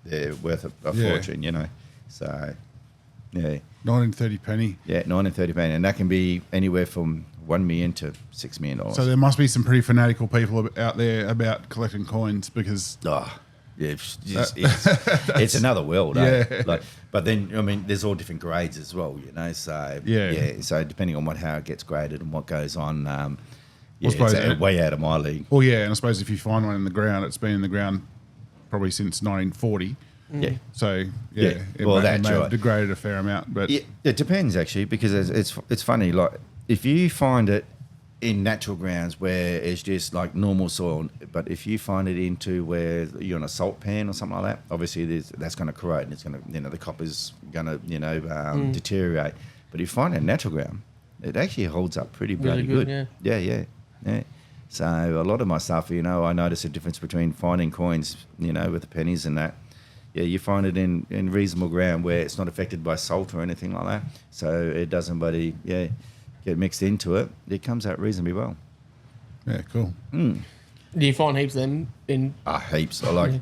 they're worth a Yeah. fortune, you know. So, yeah, 1930 penny. 1930 penny, and that can be anywhere from $1 million to $6 million. So there must be some pretty fanatical people out there about collecting coins because Oh, yeah, it's another world, Yeah. eh? Like, but then I mean, there's all different grades as well, you know. So Yeah. So depending on how it gets graded and what goes on, suppose it's it- way out of my league. well, yeah, and I suppose if you find one in the ground, it's been in the ground probably since 1940. Yeah, So Yeah. it Well, may that's have right. degraded a fair amount, but yeah, it depends actually because it's funny. Like if you find it in natural grounds where it's just like normal soil, but if you find it into where you're on a salt pan or something like that, obviously that's going to corrode and it's going to, the copper's going to, deteriorate. But if you find it in natural ground, it actually holds up pretty bloody Really good. good, Yeah. So a lot of my stuff, I notice a difference between finding coins, with the pennies and that. Yeah, you find it in reasonable ground where it's not affected by salt or anything like that. So it doesn't, get mixed into it. It comes out reasonably well. yeah, cool. Do you find heaps of them in? Heaps. I like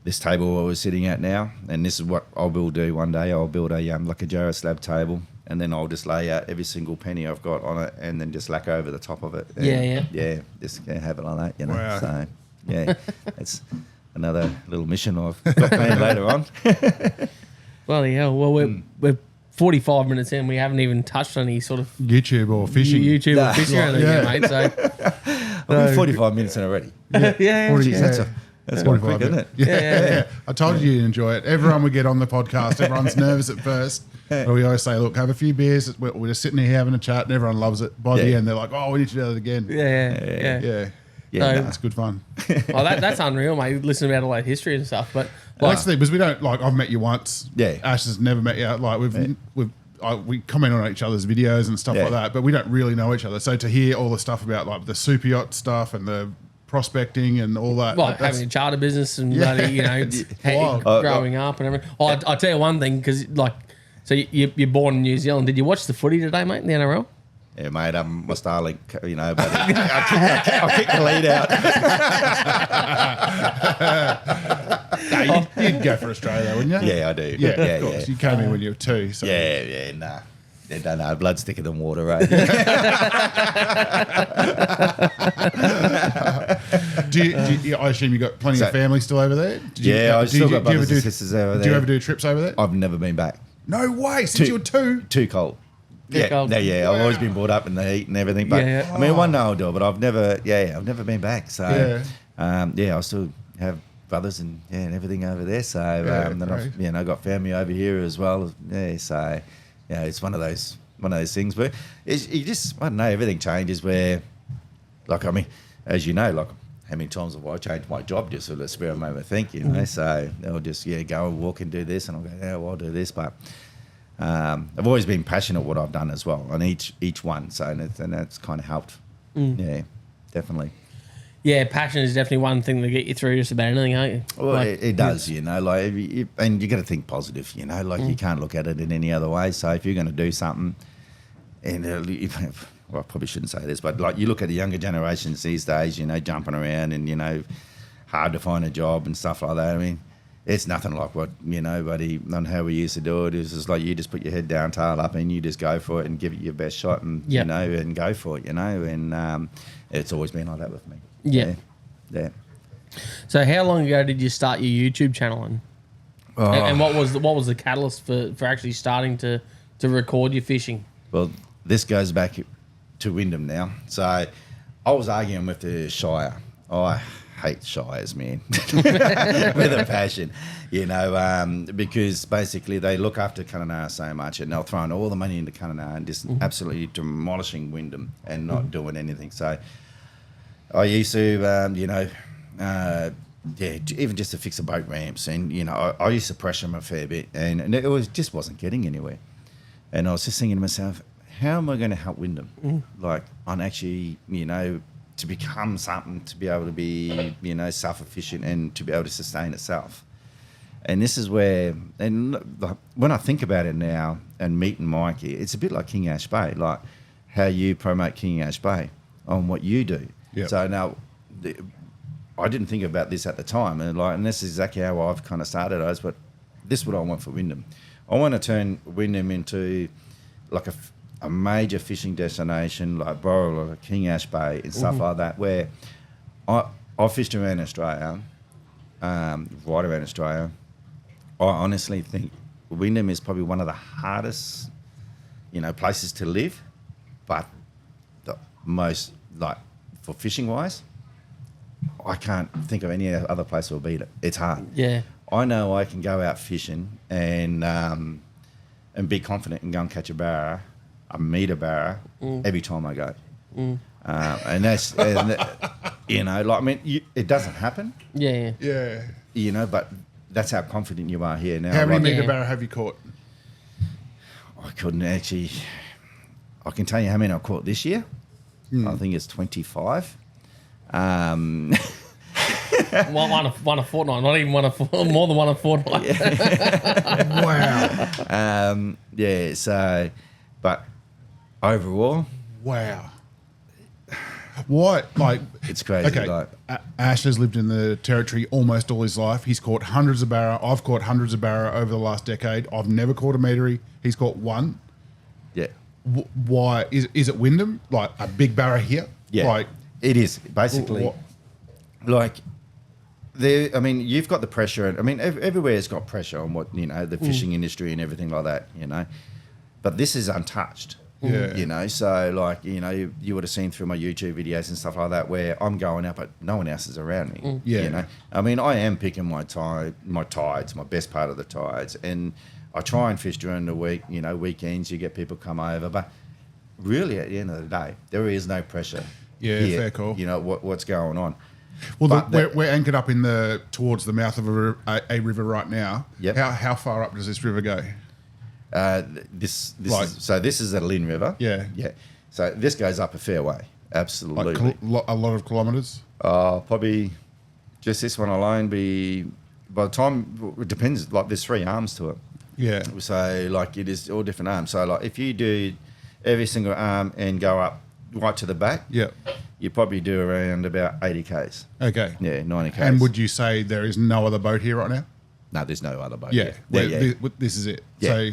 this table I was sitting at now, and this is what I will do one day. I'll build a like a Jarrah slab table, and then I'll just lay out every single penny I've got on it, and then just lacquer over the top of it. And Yeah. Just have it like that, Wow. So yeah, it's another little mission I've got planned later on. Bloody hell! Well, we're 45 minutes in. We haven't even touched on any sort of YouTube or fishing. YouTube Nah. or fishing or anything, Yeah. mate. So I've been 45 minutes in already. yeah. 40, Jeez, that's gone quick, isn't it? Yeah. I told you you'd enjoy it. Everyone would get on the podcast. Everyone's nervous at first. But we always say, look, have a few beers. We're just sitting here having a chat and everyone loves it. By the Yeah. end, they're like, oh, we need to do that again. Yeah. Yeah. Yeah, So- nah. It's good fun. Oh, that's unreal, mate. Listening about all that history and stuff, but Well, that's the thing, because we don't, like, I've met you once. Yeah. Ash has never met you. Like, we comment on each other's videos and stuff Yeah. like that, but we don't really know each other. So to hear all the stuff about, like, the super yacht stuff and the prospecting and all that. well, like, that's- having a charter business and Yeah. bloody, Wow. growing up and everything. Oh, I'll tell you one thing, because like, so you're born in New Zealand. Did you watch the footy today, mate? In the NRL? Yeah, mate, my Starlink, you know, but I'll kick the lead out. No, you'd go for Australia, wouldn't you? Yeah, I do. Yeah, Yeah, of course. yeah. You came in when you were 2. So. Yeah, nah. They don't know. Blood's thicker than water, right? I assume you got plenty of family still over there? I still got brothers and sisters over there. Do you ever do trips over there? I've never been back. No way, since you were 2? Too cold. cold. Yeah. I've always been brought up in the heat and everything. But Yeah. I mean, one day I'll do it, but I've never been back. So, I still have brothers and everything over there. So, then I've got family over here as well. Yeah, so it's one of those things. But you just, I don't know, everything changes. Where, like, I mean, as you know, like, how many times have I changed my job just for the spare of a moment? Think, you know. So they'll just go and walk and do this, and I'll go, I'll do this, but. I've always been passionate what I've done as well on each one, so and that's kind of helped. Yeah, definitely. Yeah, passion is definitely one thing to get you through just about anything, aren't you? Well, Like, it does, you know. Like, and you got to think positive, you know. Like, you can't look at it in any other way. So if you're going to do something, and well, I probably shouldn't say this, but like, you look at the younger generations these days, you know, jumping around and, you know, hard to find a job and stuff like that. I mean, it's nothing like what, you know, buddy, on how we used to do it. It was just like, you just put your head down, tail up, and you just go for it and give it your best shot, and you know, and go for it, you know. And it's always been like that with me. Yeah. So how long ago did you start your YouTube channel, and what was the catalyst for actually starting to record your fishing? Well, this goes back to Wyndham now. So I was arguing with the Shire. I hate Shires, man, with a passion, you know, because basically they look after Kununurra so much, and they're throwing all the money into Kununurra and just absolutely demolishing Wyndham and not doing anything. So I used to, even just to fix the boat ramps, and, you know, I used to pressure them a fair bit, and it just wasn't getting anywhere. And I was just thinking to myself, how am I going to help Wyndham? Like, on actually, you know, to become something, to be able to be, you know, self-efficient and to be able to sustain itself. And this is where, and when I think about it now and meeting Mikey, it's a bit like King Ash Bay, like how you promote King Ash Bay on what you do. Yep. So now, I didn't think about this at the time, and this is exactly how I've kind of started. But this is what I want for Wyndham. I want to turn Wyndham into like a major fishing destination, like Borrell or King Ash Bay and stuff like that, where I fished around Australia, right around Australia. I honestly think Wyndham is probably one of the hardest, you know, places to live, but the most, like, for fishing wise, I can't think of any other place that will beat it. It's hard. Yeah. I know I can go out fishing and be confident and go and catch a barra, a meter barra, every time I go. And that's, you know, like, I mean, it doesn't happen. Yeah. You know, but that's how confident you are here now. How many Like, meter barra have you caught? I couldn't actually. I can tell you how many I caught this year. I think it's 25. one a fortnight, not even more than one a fortnight. Wow. Yeah. So, but overall, Wow. What? Like, it's crazy. okay, Like, Ash has lived in the territory almost all his life. He's caught hundreds of barra. I've caught hundreds of barra over the last decade. I've never caught a metery. He's caught one. yeah. Why? Is it Wyndham? Like, a big barra here? Yeah. Like, it is basically like there. I mean, you've got the pressure. I mean, everywhere's got pressure on what, you know, the fishing industry and everything like that. You know, but this is untouched. Yeah. You know, so like, you know, you would have seen through my YouTube videos and stuff like that where I'm going out, but no one else is around me. Yeah. You know, I mean, I am picking my tides, my best part of the tides, and I try and fish during the week. You know, weekends you get people come over, but really at the end of the day, there is no pressure. Yeah, here, fair call. You know what's going on. well, But we're anchored up in towards the mouth of a river right now. Yep. How far up does this river go? This Like- this is the Lynn River. Yeah. Yeah. So this goes up a fair way. Absolutely. Like a lot of kilometres? Probably just this one alone be, by the time, it depends, like there's 3 arms to it. Yeah. So like it is all different arms. So like if you do every single arm and go up right to the back, Yeah. you probably do around about 80 Ks. Okay. Yeah, 90 Ks. And would you say there is no other boat here right now? No, there's no other boat. Yeah. here. This is it. Yeah. So,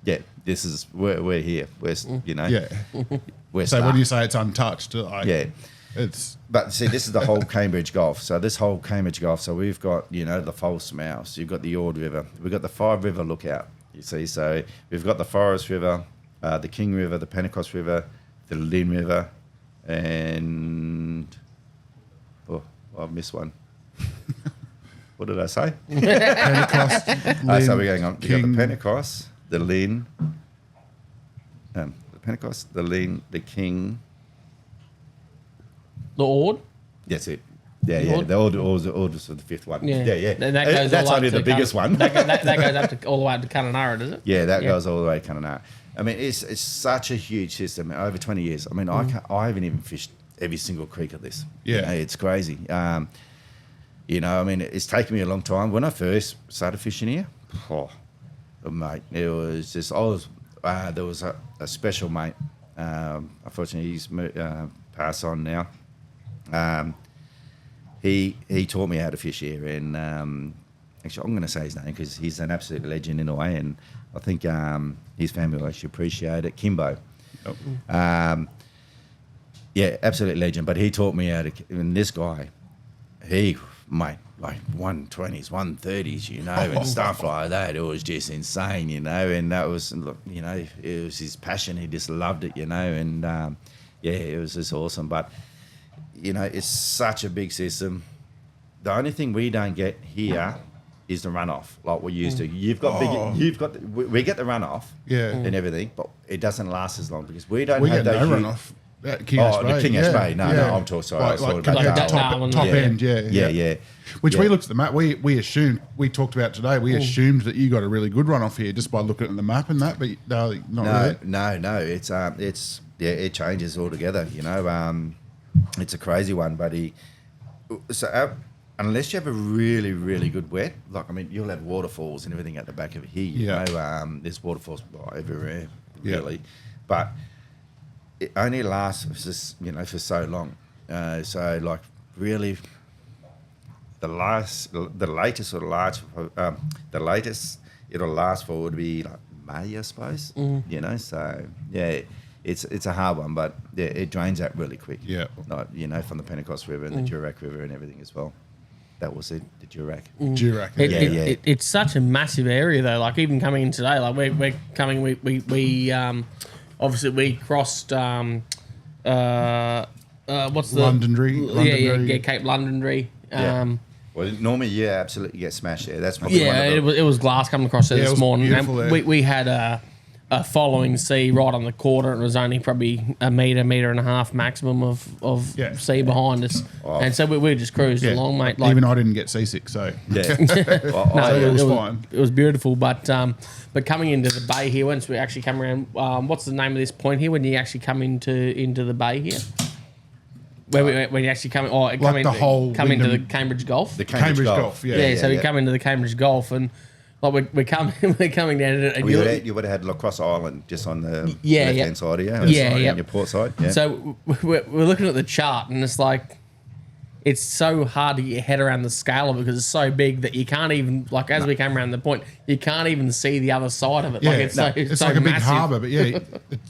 Yeah, this is we're here. We're yeah. we're So stuck. when you say it's untouched, like, Yeah. it's But see, this is the whole Cambridge Gulf. So this whole Cambridge Gulf. So we've got the False Mouse. You've got the Ord River. We've got the Five River Lookout. You see, so we've got the Forest River, the King River, the Pentecost River, the Lynn River, and I've missed one. What did I say? Pentecost. So we're going on. We've got King. the Pentecost, the Lynn, the Pentecost, the Lynn, the King. The Ord. That's it. Yeah. Ord? The Orders of the fifth one. Yeah. Yeah. And that goes That's all up only to the biggest one. That goes up to all the way up to Kununurra, does it? Yeah, that goes all the way to Kununurra. I mean, it's such a huge system. Over 20 years. I mean, I haven't even fished every single creek of this. Yeah. It's crazy. I mean, it's taken me a long time. When I first started fishing here, mate, it was just there was a special mate. Unfortunately, he's passed on now. He taught me how to fish here, and actually, I'm going to say his name because he's an absolute legend in a way, and I think his family will actually appreciate it. Kimbo. Oh. Yeah, absolute legend. But he taught me how to. And this guy, mate, like 120s, 130s, and stuff like that. It was just insane, And that was, it was his passion. He just loved it, And it was just awesome. But it's such a big system. The only thing we don't get here is the runoff, like we used to. We get the runoff, and everything, but it doesn't last as long because we don't we have get no those runoff. At King Ash Bay. the King Ash Bay. No, I'm talking. Sorry, I Like, thought like about the that. top end, Yeah. Which Yeah. we looked at the map. We assumed, we talked about today, we assumed that you got a really good runoff here just by looking at the map and that, but no, not really. No. It changes altogether. It's a crazy one, but unless you have a really, really good wet, like you'll have waterfalls and everything at the back of here. There's waterfalls everywhere, really, but it only lasts for so long. So like really, the latest it'll last for would be like May, I suppose. So yeah. It's a hard one, but it drains out really quick. Yeah. Like, from the Pentecost River and the Durack River and everything as well. That was it, the Durack. Durack. It's such a massive area though. Like even coming in today, like we're coming. We obviously we crossed. What's the Londonderry. Yeah, Cape Londonderry. Well, normally, absolutely get smashed there. That's my it was glass coming across there Yeah, it this was morning. beautiful And there. we had a following sea right on the quarter. It was only probably a metre and a half maximum of sea behind us, and so we just cruised along, mate. Like, even I didn't get seasick, so Yeah. it was fine. It was beautiful, but coming into the bay here, once we actually come around, what's the name of this point here? When you actually come into the bay here, when you actually come into the Cambridge Gulf. The Cambridge Gulf, So we come into the Cambridge Gulf and. Like we're coming down to it. You would have had La Crosse Island just on the left hand side of you. On your port side. Yeah. So we're looking at the chart and it's like, it's so hard to get your head around the scale of it because it's so big that you can't even, like as we came around the point, you can't even see the other side of it. Yeah, Like it's so like a big massive. harbour, but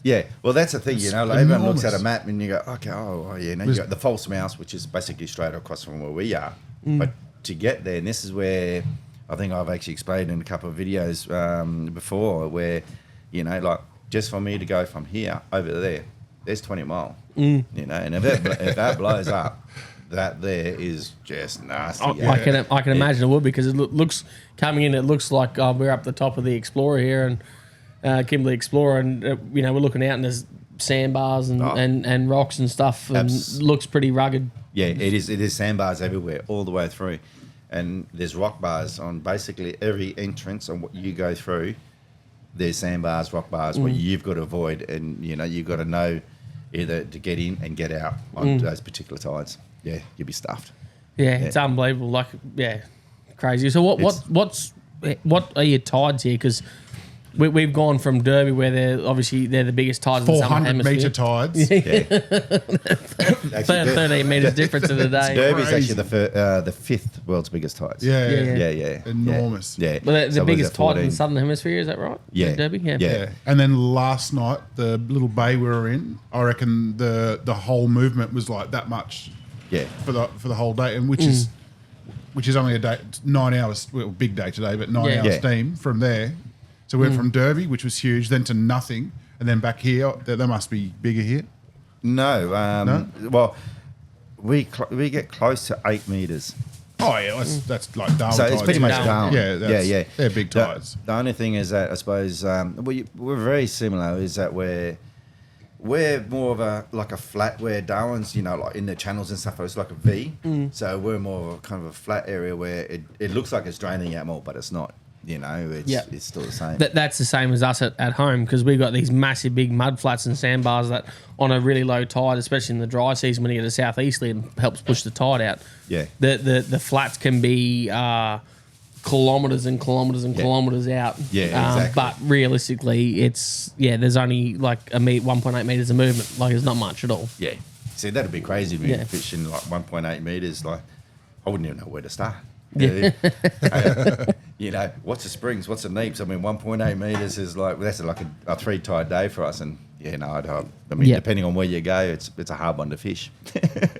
Yeah, well, that's the thing, like everyone looks at a enormous. map and you go, okay, you got the False Mouse, which is basically straight across from where we are. But to get there, and this is where I think I've actually explained in a couple of videos before, where, like just for me to go from here over there, there's 20 mile, and if that blows up, that there is just nasty. I can imagine it would because it looks coming in. It looks like we're up the top of the Explorer here and Kimberley Explorer, and we're looking out and there's sandbars and rocks and stuff, and looks pretty rugged. Yeah, it is. It is sandbars everywhere, all the way through, and there's rock bars on basically every entrance on what you go through. There's sandbars, rock bars, what you've got to avoid, and you've got to know either to get in and get out on those particular tides. Yeah, you'll be stuffed. Yeah, it's unbelievable. Like, crazy. So what are your tides here? Because We've gone from Derby, where they're the biggest tides in the Southern 400 Hemisphere. metre tides. 13 metres difference in a day. Derby's Crazy. actually the fifth world's biggest tides. Yeah. yeah. Enormous. Yeah. Well, the So was biggest it tide in 14? the Southern Hemisphere, is that right? Yeah. Derby? Yeah. Yeah. And then last night, the little bay we were in, I reckon the whole movement was like that much Yeah. for the whole day, and which is only a day, 9 hours, well, big day today, but 9 hours Yeah. steam from there. So we went from Derby, which was huge, then to nothing, and then back here. There must be bigger here. No. No? Well, we get close to 8 metres. Oh yeah, that's like Darwin So it's tides. pretty much Down. down. Yeah, they're big tides. The only thing is that I suppose we're very similar. Is that we're more of a flat, where Darwin's, like in the channels and stuff, it's like a V. So we're more of a kind of a flat area where it looks like it's draining out more, but it's not. It's still the same. That's the same as us at home, because we've got these massive big mud flats and sandbars that on a really low tide, especially in the dry season when you get a southeasterly, it helps push the tide out. Yeah. The flats can be kilometres and kilometres and Yeah. kilometres out. Yeah, exactly. But realistically, there's only like 1.8 metres of movement. Like, there's not much at all. Yeah. See, that'd be crazy if we Yeah. fishing like 1.8 metres. Like, I wouldn't even know where to start. What's the springs? What's the neeps? I mean, 1.8 metres is that's like a 3 tide day for us. And depending on where you go, it's a hard one to fish.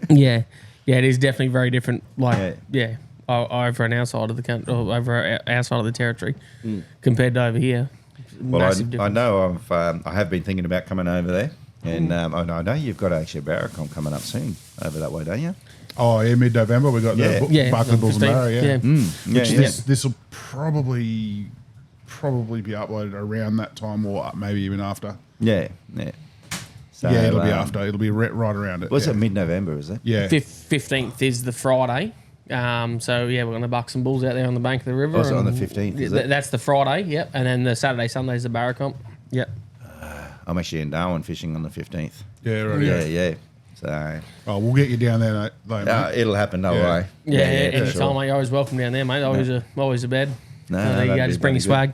Yeah, it is definitely very different. Like, Yeah. over on our side of the country, or over our side of the territory, compared to over here. Well, Massive I difference. know I have been thinking about coming over there. And I know you've got actually a Barracom coming up soon over that way, don't you? Oh yeah, mid-November we got Yeah. the Barclay Bulls and 15th, Barra. Yeah. Yeah. This will probably be uploaded around that time, or maybe even after. Yeah. So, Yeah, it'll be after. It'll be right around it. What's yeah. it, mid-November, is it? Yeah. 15th is the Friday. So we're going to buck some bulls out there on the bank of the river. Oh, so on the and 15th, is it? That's the Friday, yep. And then the Saturday, Sunday is the Barracomp. Yep. I'm actually in Darwin fishing on the 15th. Yeah, right. Yeah. So Oh, we'll get you down there, mate. it'll happen, no Yeah. way. Yeah, for anytime, sure. mate. You're always welcome down there, mate. Always a bed. No, There you go. that'd Just be bring your swag.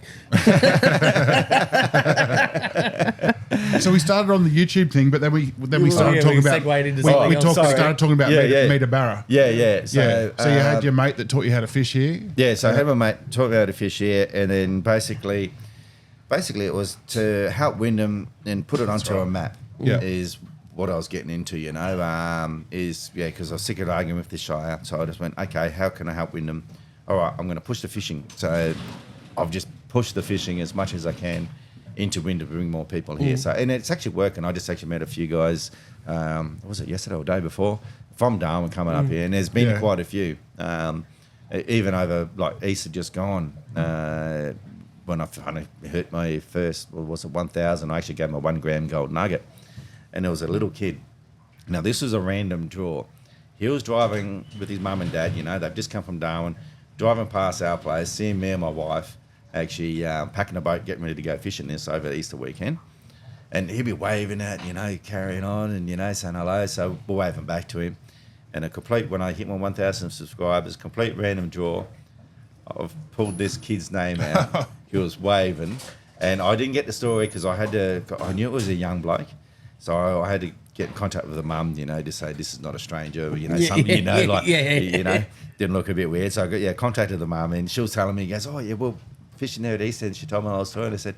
So we started on the YouTube thing, but then we started talking about segued into we something else. started talking about meter barra. Yeah. So, Yeah. So you had your mate that taught you how to fish here. Yeah, so I had my mate taught me how to fish here, and then basically it was to help Wyndham and put it onto a map. Yeah. Is what I was getting into, because I was sick of arguing with the Shire. So I just went, okay, how can I help Wyndham? All right, I'm going to push the fishing. So I've just pushed the fishing as much as I can into Wyndham to bring more people here. So, and it's actually working. I just actually met a few guys, was it yesterday or the day before, from Darwin coming up here, and there's been quite a few. Even over like Easter just gone, when I finally hit my first, 1,000, I actually gave him a 1 gram gold nugget. And there was a little kid. Now, this was a random draw. He was driving with his mum and dad, they've just come from Darwin, driving past our place, seeing me and my wife actually packing a boat, getting ready to go fishing this over the Easter weekend. And he'd be waving at, carrying on and, saying hello. So we're waving back to him. And when I hit my 1,000 subscribers, complete random draw, I've pulled this kid's name out. He was waving. And I didn't get the story because I knew it was a young bloke. So I had to get in contact with the mum, to say this is not a stranger, something, didn't look a bit weird. So I contacted the mum, and she was telling me, he goes, oh yeah, well, fishing there at East End. She told me I was told. I said,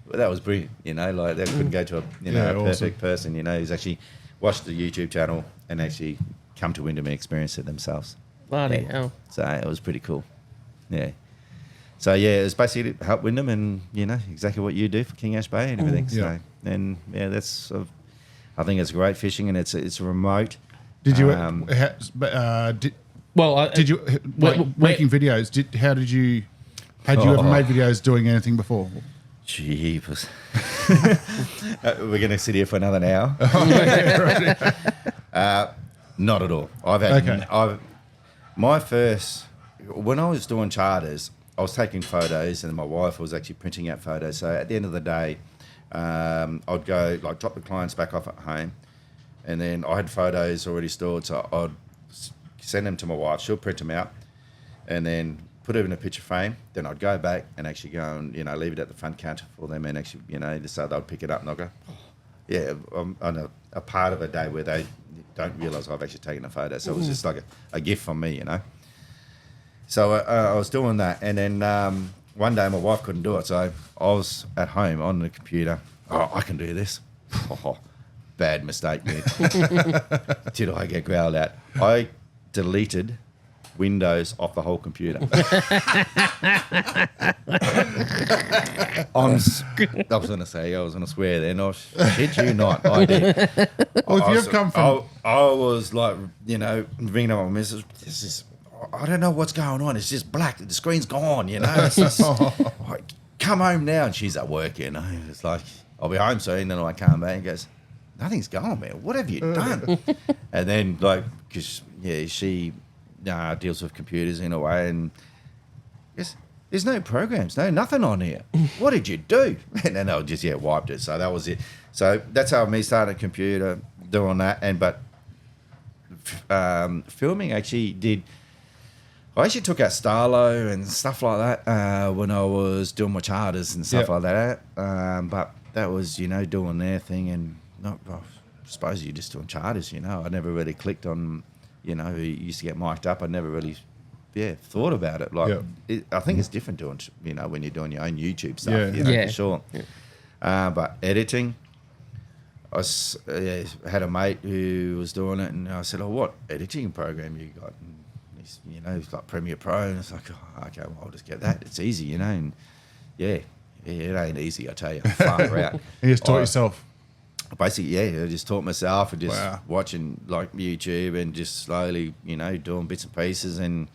well, that was brilliant, that couldn't go to a perfect person, who's actually watched the YouTube channel and actually come to Wyndham and experience it themselves. Bloody hell. So it was pretty cool. Yeah. So it was basically to help Wyndham and exactly what you do for King Ash Bay and everything. Yeah. So and that's I think it's great fishing, and it's remote. Did you? Well, did you making videos? Had you ever made videos doing anything before? Jeepers. We're going to sit here for another hour. Not at all. When I was doing charters, I was taking photos, and my wife was actually printing out photos. So at the end of the day, I'd go drop the clients back off at home, and then I had photos already stored. So I'd send them to my wife. She'll print them out, and then put it in a picture frame. Then I'd go back and actually go and, leave it at the front counter for them and actually, so they'd pick it up and I'll go, yeah, I'm on a part of a day where they don't realise I've actually taken a photo. So it was just like a gift from me, So I was doing that. And then one day my wife couldn't do it. So I was at home on the computer. Oh, I can do this. Oh, bad mistake, man. Did I get growled at? I deleted Windows off the whole computer. I was going to say, I was going to swear then. Oh, shit you not. I did. Well, if you've come from... I was like, ringing up my missus. This is, I don't know what's going on. It's just black. The screen's gone, It's just, like, come home now. And she's at work, It's like, I'll be home soon. Then I come back and goes, nothing's gone, man. What have you done? And then, like, because, she... deals with computers in a way, and there's no programs, nothing on here. What did you do? And then I just wiped it. So that was it. So that's how me started a computer doing that. But filming actually did. I actually took out Starlo and stuff like that when I was doing my charters and stuff like that. But that was doing their thing, and I suppose you're just doing charters. I never really clicked on. You used to get mic'd up. I never really, thought about it. Like, I think it's different doing, when you're doing your own YouTube stuff, for sure. Yeah. But editing, I had a mate who was doing it, and I said, "Oh, what editing program you got?" And he's like Premiere Pro, and it's like, "Oh, okay, well, I'll just get that. It's easy, and it ain't easy, I tell you. Far out." You just taught yourself. Basically, I just taught myself and just watching like YouTube and just slowly, doing bits and pieces, and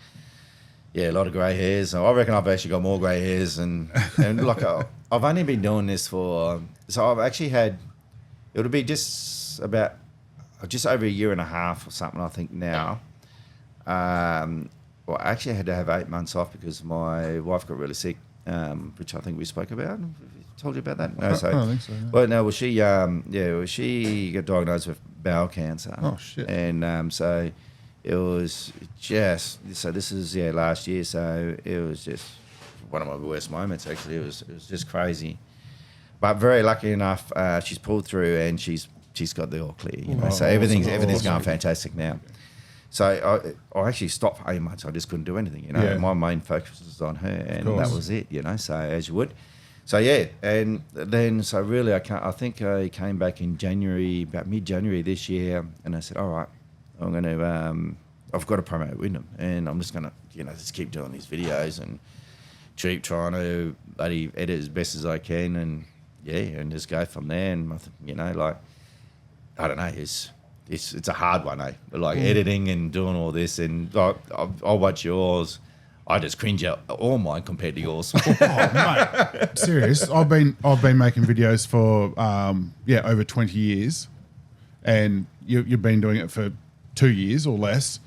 a lot of grey hairs. So I reckon I've actually got more grey hairs, and like I've only been doing this so I've actually had, it would be just over a year and a half or something, I think now. Well, I actually had to have 8 months off because my wife got really sick, which I think we spoke about. Told you about that? No, I don't think so. No. Well, she got diagnosed with bowel cancer. Oh shit! And so it was this is last year. So it was just one of my worst moments. Actually, it was just crazy. But very lucky enough, she's pulled through and she's got the all clear. So everything's going fantastic now. So I actually stopped for 8 months. I just couldn't do anything. My main focus was on her, and that was it. So as you would. So and then really I think I came back in January, about mid-January this year, and I said, all right, I'm going to I've got to promote Wyndham, and I'm just going to just keep doing these videos and keep trying to edit as best as I can, and and just go from there. And like, I don't know, it's a hard one, like editing and doing all this, and I'll watch yours. I just cringe out all mine compared to yours. Oh, mate, serious. I've been making videos for over 20 years, and you've been doing it for 2 years or less,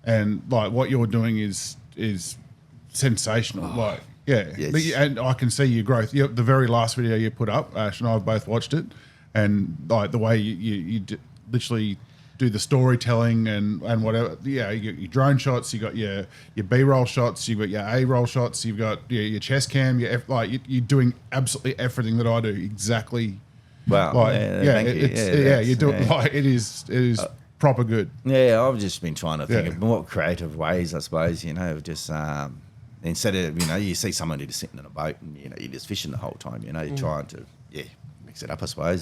and like what you're doing is sensational. Yes. And I can see your growth. The very last video you put up, Ash and I have both watched it, and like the way you literally do the storytelling and whatever. You got your drone shots, you got your B-roll shots, you got your A-roll shots, you've got your chest cam. You're doing absolutely everything that I do exactly. Wow. Thank you. You do it like it is proper good. Yeah, I've just been trying to think of more creative ways, I suppose. Just instead of you see someone just sitting in a boat and you're just fishing the whole time. You're trying to mix it up, I suppose.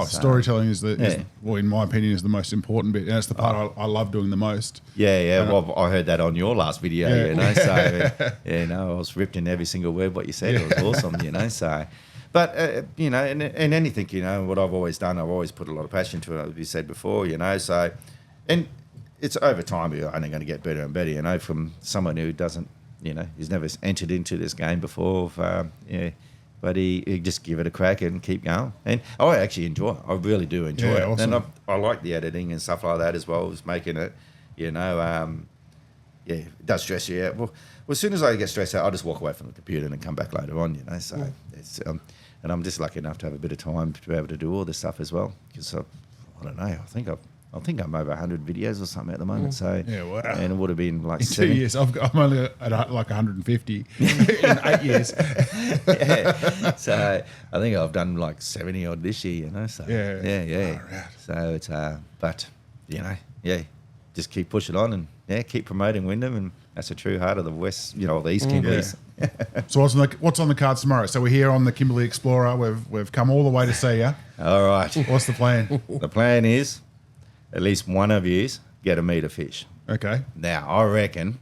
Storytelling is in my opinion, is the most important bit, and that's the part I love doing the most. Well, I heard that on your last video. So I was ripped in every single word what you said. It was awesome. So. But, in anything, what I've always done, I've always put a lot of passion to it, as you said before, so, and it's over time, you're only going to get better and better, from someone who doesn't, who's never entered into this game before, but he just give it a crack and keep going. And I actually enjoy it. I really do enjoy it. Awesome. And I like the editing and stuff like that as well, as making it, it does stress you out. Well, as soon as I get stressed out, I'll just walk away from the computer and come back later on, so it's... and I'm just lucky enough to have a bit of time to be able to do all this stuff as well. Because I don't know, I think I think I'm over 100 videos or something at the moment. So Yeah, wow. and it would have been like In 2 years, I'm only at like 150 in 8 years. So I think I've done like 70 odd this year, you know. So Yeah. Alright. So it's but you know, just keep pushing on and keep promoting Wyndham, and that's the true heart of the West, you know, the East Kimberleys. So what's on the cards tomorrow? So we're here on the Kimberley Explorer. We've come all the way to see you. All right. What's the plan? The plan is at least one of yous get a meter fish. Okay, Now I reckon.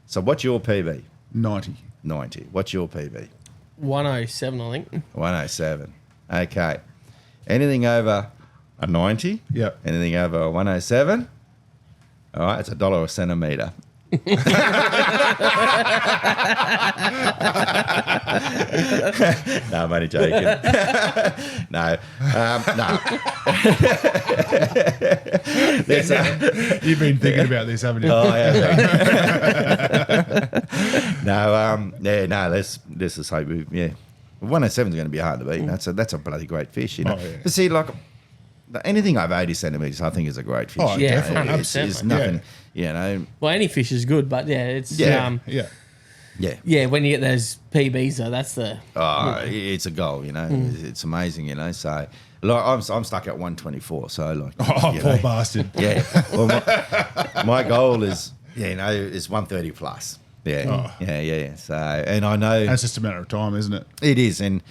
So what's your PB? 90. 90. What's your PB? 107, I think. 107. Okay. Anything over a 90? Yep. Anything over a 107? All right, it's $1 a centimetre. No, I'm only joking. No. There's You've been thinking about this, haven't you? Oh, I have. No, let's just say 107 is going to be hard to beat. That's a bloody great fish, you know. Oh, yeah. But see, like anything over 80 centimetres, I think is a great fish. Oh, Yeah, definitely. 100%, It's mate. nothing, you know. Well, any fish is good, but it's Yeah. Yeah. Yeah. when you get those PBs though, that's the It's a goal, you know. It's amazing, you know. So, like, I'm stuck at 124. So, like, Oh, you poor know, bastard. yeah. Well, my goal is, is 130 plus. Yeah, Oh. yeah. So, and I know That's just a matter of time, isn't it? it is, and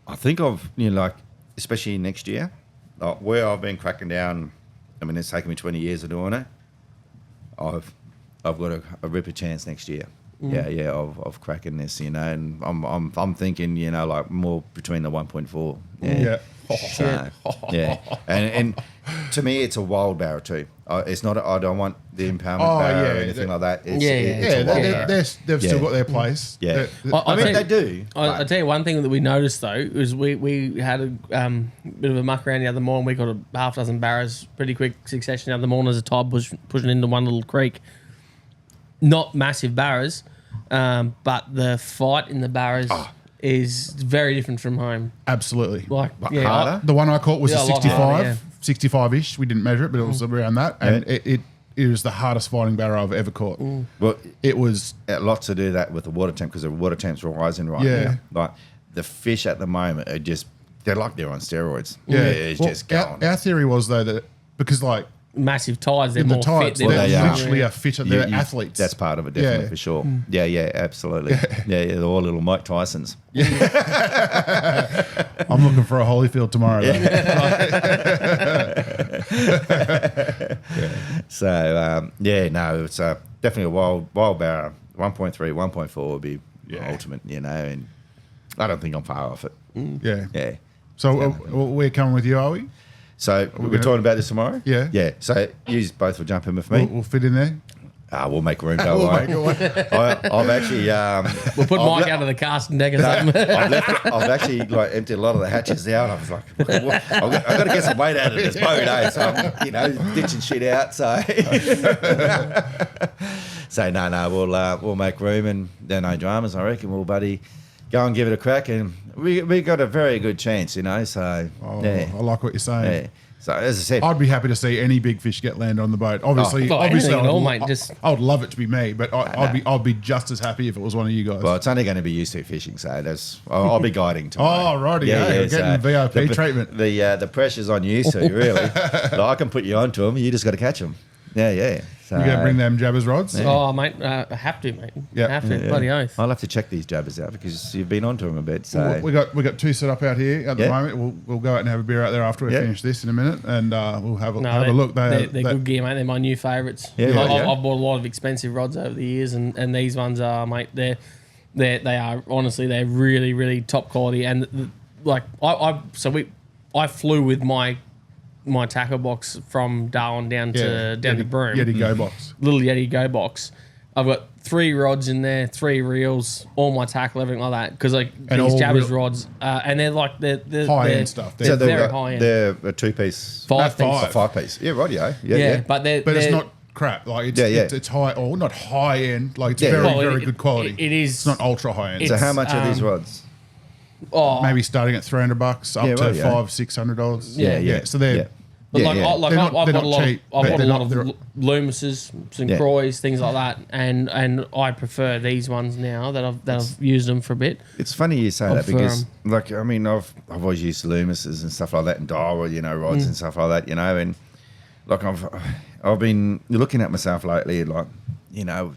I think like, especially next year, where I've been cracking down. I mean, it's taken me 20 years of doing it. I've got a ripper chance next year. Yeah, of cracking this, you know, and I'm thinking, you know, like more between the 1.4. Yeah. So, yeah, and to me, it's a wild barra too. It's not. I don't want the impoundment barra or anything like that. It's, Yeah, it's Yeah, a wild barra. they've still Yeah. got their place. Yeah. They're- I mean, tell they you- do. I'll tell you one thing that we noticed though is we had a bit of a muck around the other morning. We got a half dozen barras pretty quick succession the other morning as a tide was pushing into one little creek. Not massive barras, but the fight in the barras is very different from home. Absolutely. Like harder? The one I caught was Yeah, a a lot 65, harder, 65-ish. We didn't measure it, but it was around that. And it was the hardest fighting barra I've ever caught. Well, It was, a lot to do that with the water temp because the water temp's rising right Yeah. now. Like the fish at the moment are they're like they're on steroids. yeah. It's Well, just going. Our theory was, though, that because, like, massive tides, they're in the more tides, fit. they're they are. literally are fitter. They're athletes. That's part of it, definitely, Yeah. for sure. Yeah, absolutely. Yeah, they're all little Mike Tysons. I'm looking for a Holyfield tomorrow. Though. So, it's definitely a wild barra. 1.3, 1.4 would be ultimate, you know, and I don't think I'm far off it. Yeah. Yeah. So we're coming with you, are we? So we're talking about this tomorrow? Yeah. Yeah. So you both will jump in with me. We'll fit in there. We'll make room, don't worry. I've actually... We'll put I've Mike le- out of the casting deck or something. I've actually emptied a lot of the hatches out. I was like, I've got to get some weight out of this boat, eh? So I'm, ditching shit out. So, we'll make room and there are no dramas. I reckon we'll, buddy, go and give it a crack, and we got a very good chance, you know. So, I like what you're saying. yeah. So as I said, I'd be happy to see any big fish get landed on the boat. Obviously, Well, obviously, anything at all, mate. Just I would love it to be me, but I'd be just as happy if it was one of you guys. well, it's only going to be used to fishing, so I'll be guiding tomorrow. Oh, righty, you're getting VIP treatment. The pressure's on you, so really, like, I can put you onto them. You just got to catch them. Yeah. So, You going to bring them jabbers rods? Oh, mate, I have to, mate. Yeah. Have to, bloody oath. I'll have to check these jabbers out because you've been onto them a bit. So We got two set up out here at the Yeah. moment. We'll go out and have a beer out there after we Yeah. finish this in a minute, and we'll have a No, look. They're good gear, mate. They're my new favourites. Yeah, I've, right, yeah. I've bought a lot of expensive rods over the years, and these ones are, mate. They are honestly, they're really, really top quality. And I flew with my tackle box from Darwin down to Broome. Yeti Go box. Little Yeti Go box. I've got 3 rods in there, 3 reels, all my tackle, everything like that. Because And these all jabbers real- rods, and they're like they're High-end stuff. They're So very high end. They're a 2-piece, Five Five. piece. 5-piece. Yeah, rightio. Yeah, Yeah. but they're But it's not crap. Like it's high, or not high end. Like it's Yeah. very Well, very it- good quality. it is- It's not ultra high end. So how it's, much are these rods? Oh, Maybe starting at $300 up Yeah, to right, yeah. $500-$600. Yeah. So they're Yeah. But Yeah, like, yeah. I, like They're I've not- they're got a not lot. cheap, I've but got a they're lot not- of Loomises, St. Yeah. Croix, things like that, and I prefer these ones now that I've used them for a bit. It's funny you say I that prefer because, like, I mean, I've always used Loomises and stuff like that, and Dara, you know, rods and stuff like that, you know, and like I've been looking at myself lately, like, you know,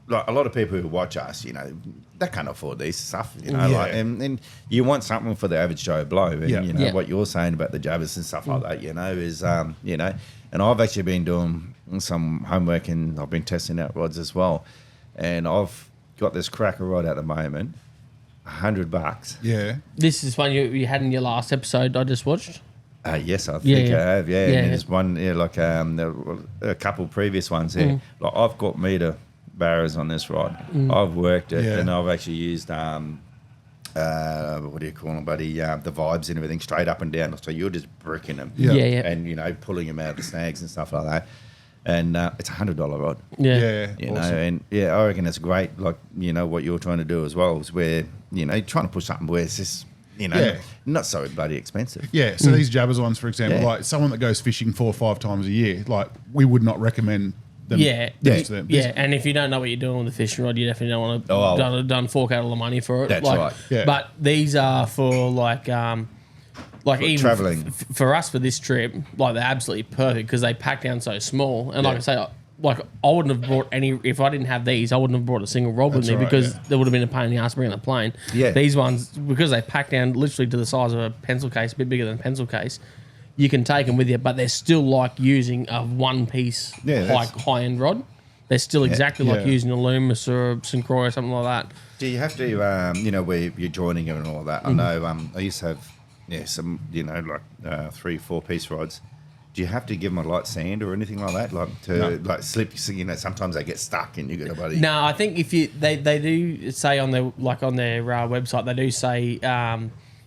like a lot of people who watch us, you know, they can't afford this stuff, you know, Yeah. like, and you want something for the average Joe Blow, and Yeah. you know Yeah. what you're saying about the jabbers and stuff like that, you know, is you know, and I've actually been doing some homework and I've been testing out rods as well, and I've got this cracker rod at the moment, $100. Yeah. This is one you had in your last episode I just watched. Yes, I Yeah, think yeah. I have. Yeah, Yeah, and yeah. there's one, yeah, like there were a couple previous ones there. Like I've got meter barrows on this rod. I've worked it, Yeah. and I've actually used what do you call them, buddy? The vibes and everything straight up and down. So you're just bricking them, Yeah. Yeah. and you know pulling them out of the snags and stuff like that. And it's $100 rod. Yeah. Yeah. You awesome. know, and yeah, I reckon it's great. Like you know what you're trying to do as well is where you know trying to push something where it's just you know Yeah. not so bloody expensive. Yeah, so these jabbers ones, for example, Yeah. like someone that goes fishing 4 or 5 times a year, like we would not recommend them. Yeah, these to them. yeah, and if you don't know what you're doing with the fishing rod, you definitely don't want to Oh. done fork out all the money for it. That's like, right. Yeah. But these are for like even travelling. for us for this trip, like they're absolutely perfect because they pack down so small. And like Yeah. I say, like I wouldn't have brought any if I didn't have these. I wouldn't have brought a single rod with That's me right, because yeah. there would have been a pain in the ass bringing the plane. Yeah. These ones because they pack down literally to the size of a pencil case, a bit bigger than a pencil case. You can take them with you, but they're still like using a one-piece Yeah, that's- high-end rod. They're still exactly like Yeah. using a Loomis or a St. Croix or something like that. Do you have to, you know, where you're joining them and all that? I know I used to have, some, you know, like 3-4 piece rods. Do you have to give them a light sand or anything like that? Like to like slip, so, you know, sometimes they get stuck and you got a buddy. No, I think if you they do say on their website they do say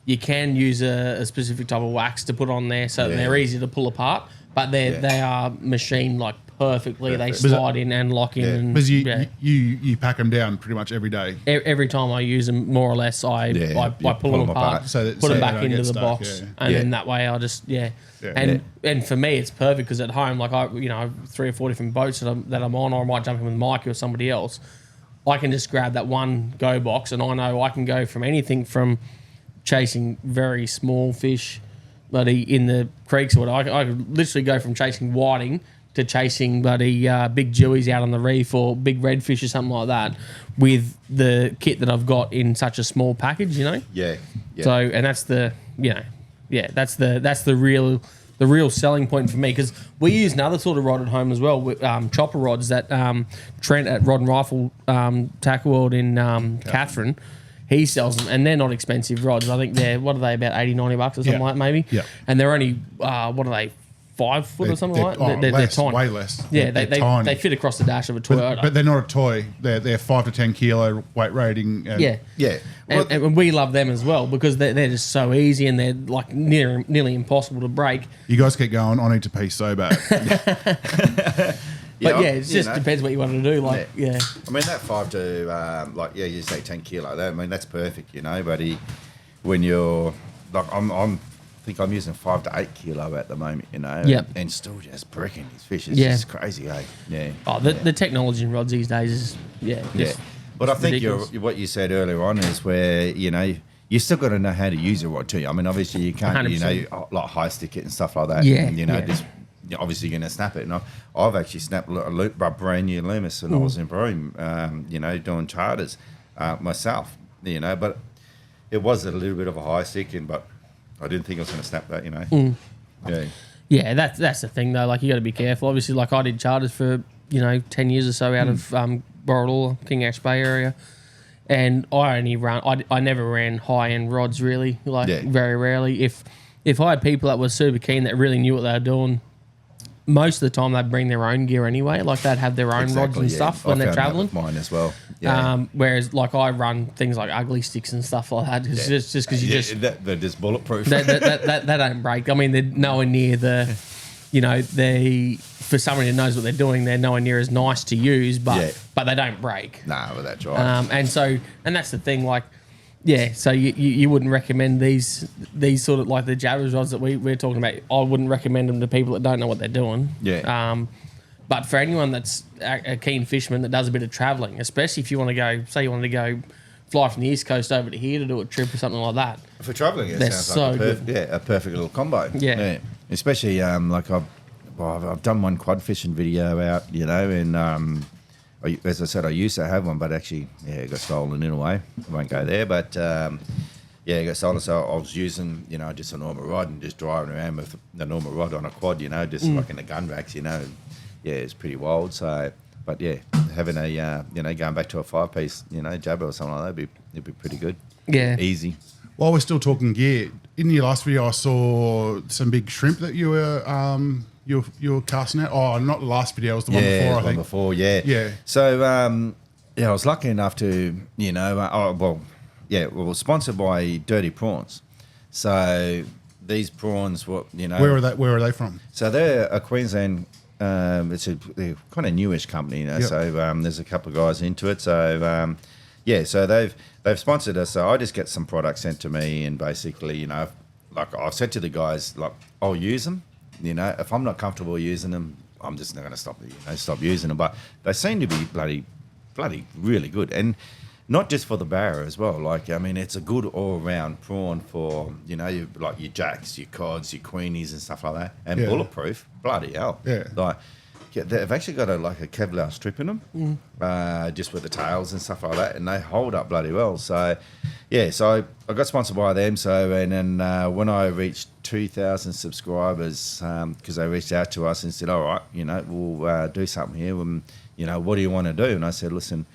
you can use a specific type of wax to put on there so that Yeah. they're easy to pull apart, but they are machined like perfectly. Perfect. They slide in and lock in. Yeah. And, Because yeah. you pack them down pretty much every day. Every time I use them, more or less, I Yeah, you pull them apart, so that- put so them they back don't into get the stuck, box, yeah. and Yeah. then that way I just Yeah. And for me it's perfect because at home, like I 3 or 4 different boats that I'm on, or I might jump in with Mikey or somebody else. I can just grab that one go box, and I know I can go from anything from chasing very small fish, bloody in the creeks or whatever. I could literally go from chasing whiting to chasing bloody big jewies out on the reef or big redfish or something like that with the kit that I've got in such a small package, you know. Yeah. Yeah. So, and that's the that's the real selling point for me because we use another sort of rod at home as well, with, chopper rods that Trent at Rod and Rifle Tackle World in Catherine. He sells them, and they're not expensive rods. I think they're about $80-$90 or something Yeah. like that, maybe. Yeah. And they're only 5 foot or something like that. They're less, tiny. way less. Yeah, They're they tiny. fit across the dash of a Toyota. But they're not a toy. They're 5 to 10 kilo weight rating. And yeah. Yeah. Well, And we love them as well because they're just so easy and they're like nearly impossible to break. You guys keep going. I need to pee so bad. But yeah, it you just know. depends what you want to do. Like, yeah. I mean, that 5 to, you say 10 kilo, I mean, that's perfect, you know, but when you're, like, I think I'm using 5 to 8 kilo at the moment, you know, Yep. and still just bricking these fish. It's Yeah. just crazy, eh? Yeah. Oh, the technology in rods these days is, Yeah. just But I think ridiculous. what you said earlier on is where, you know, you still got to know how to use a rod too. I mean, obviously you can't, 100%. like high stick it and stuff like that. Yeah, And, you know, yeah. just obviously you're going to snap it. And I've actually snapped a brand new Loomis when I was in Broome, doing charters myself, you know, but it was a little bit of a high stick, but I didn't think I was going to snap that, you know. Yeah. Yeah, that's the thing though. Like you got to be careful. Obviously, like I did charters for 10 years or so out of Borroloola, King Ash Bay area, and I only I never ran high end rods really. Like Yeah. very rarely. If I had people that were super keen that really knew what they were doing, most of the time they'd bring their own gear anyway. Like they'd have their own rods and stuff when they're traveling. Mine as well. Yeah. Whereas like I run things like ugly sticks and stuff like that. It's just because you just they're just bulletproof. that don't break. I mean, they're nowhere near the, for somebody who knows what they're doing, they're nowhere near as nice to use, but they don't break. Nah, but that's right. And that's the thing. Like, Yeah, so you wouldn't recommend these sort of like the jabbers rods that we're talking about. I wouldn't recommend them to people that don't know what they're doing. Yeah. But for anyone that's a keen fisherman that does a bit of travelling, especially if you want to go, say you wanted to go fly from the East Coast over to here to do a trip or something like that. For travelling, it They're sounds so like a perfect little combo. Yeah. Especially like I've done one quad fishing video out, you know, and as I said, I used to have one, but actually, it got stolen in a way. I won't go there, but it got stolen. So I was using, you know, just a normal rod and just driving around with the normal rod on a quad, you know, just like in the gun racks, you know. Yeah, it's pretty wild. So, but yeah, having a, you know, going back to a 5-piece, you know, jabber or something like that, it'd be pretty good. Yeah. Easy. While we're still talking gear, in your last video, I saw some big shrimp that you were casting out. Oh, not the last video, it was the one before, I think. Before, yeah. Yeah. So, I was lucky enough to, you know, sponsored by Dirty Prawns. So these prawns were, you know. Where are they from? So they're a Queensland. They're kind of newish company, you know. Yep. So there's a couple of guys into it. So so they've sponsored us. So I just get some products sent to me, and basically, you know, like I've said to the guys, like I'll use them. You know, if I'm not comfortable using them, I'm just not going to stop using them. But they seem to be bloody really good, and not just for the barra as well. Like, I mean, it's a good all-round prawn for, you know, like your jacks, your cods, your queenies and stuff like that. And bulletproof, bloody hell. Yeah. Like, they've actually got a Kevlar strip in them, just with the tails and stuff like that, and they hold up bloody well. So, so I got sponsored by them. So, and then when I reached 2,000 subscribers, because they reached out to us and said, all right, you know, we'll do something here. You know, what do you want to do? And I said, listen,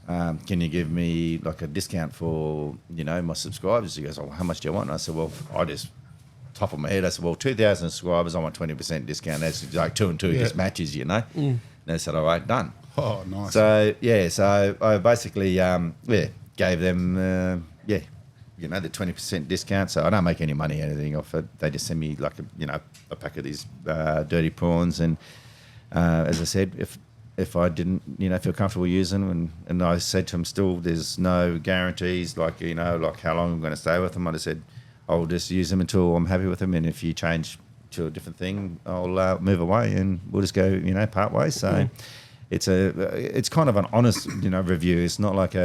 can you give me like a discount for, you know, my subscribers? He goes, oh, how much do you want? And I said, well, top of my head, I said, well, 2,000 subscribers, I want 20% discount. That's like 2 and 2 just matches, you know. And they said, all right, done. Oh, nice. So I basically gave them you know, the 20% discount. So I don't make any money or anything off it. They just send me like a pack of these dirty prawns, and as I said, if I didn't, you know, feel comfortable using them, and I said to them, still, there's no guarantees, like, you know, like how long I'm going to stay with them. I just said, I'll just use them until I'm happy with them, and if you change to a different thing, I'll move away, and we'll just go, you know, part ways. So it's kind of an honest, you know, review. It's not like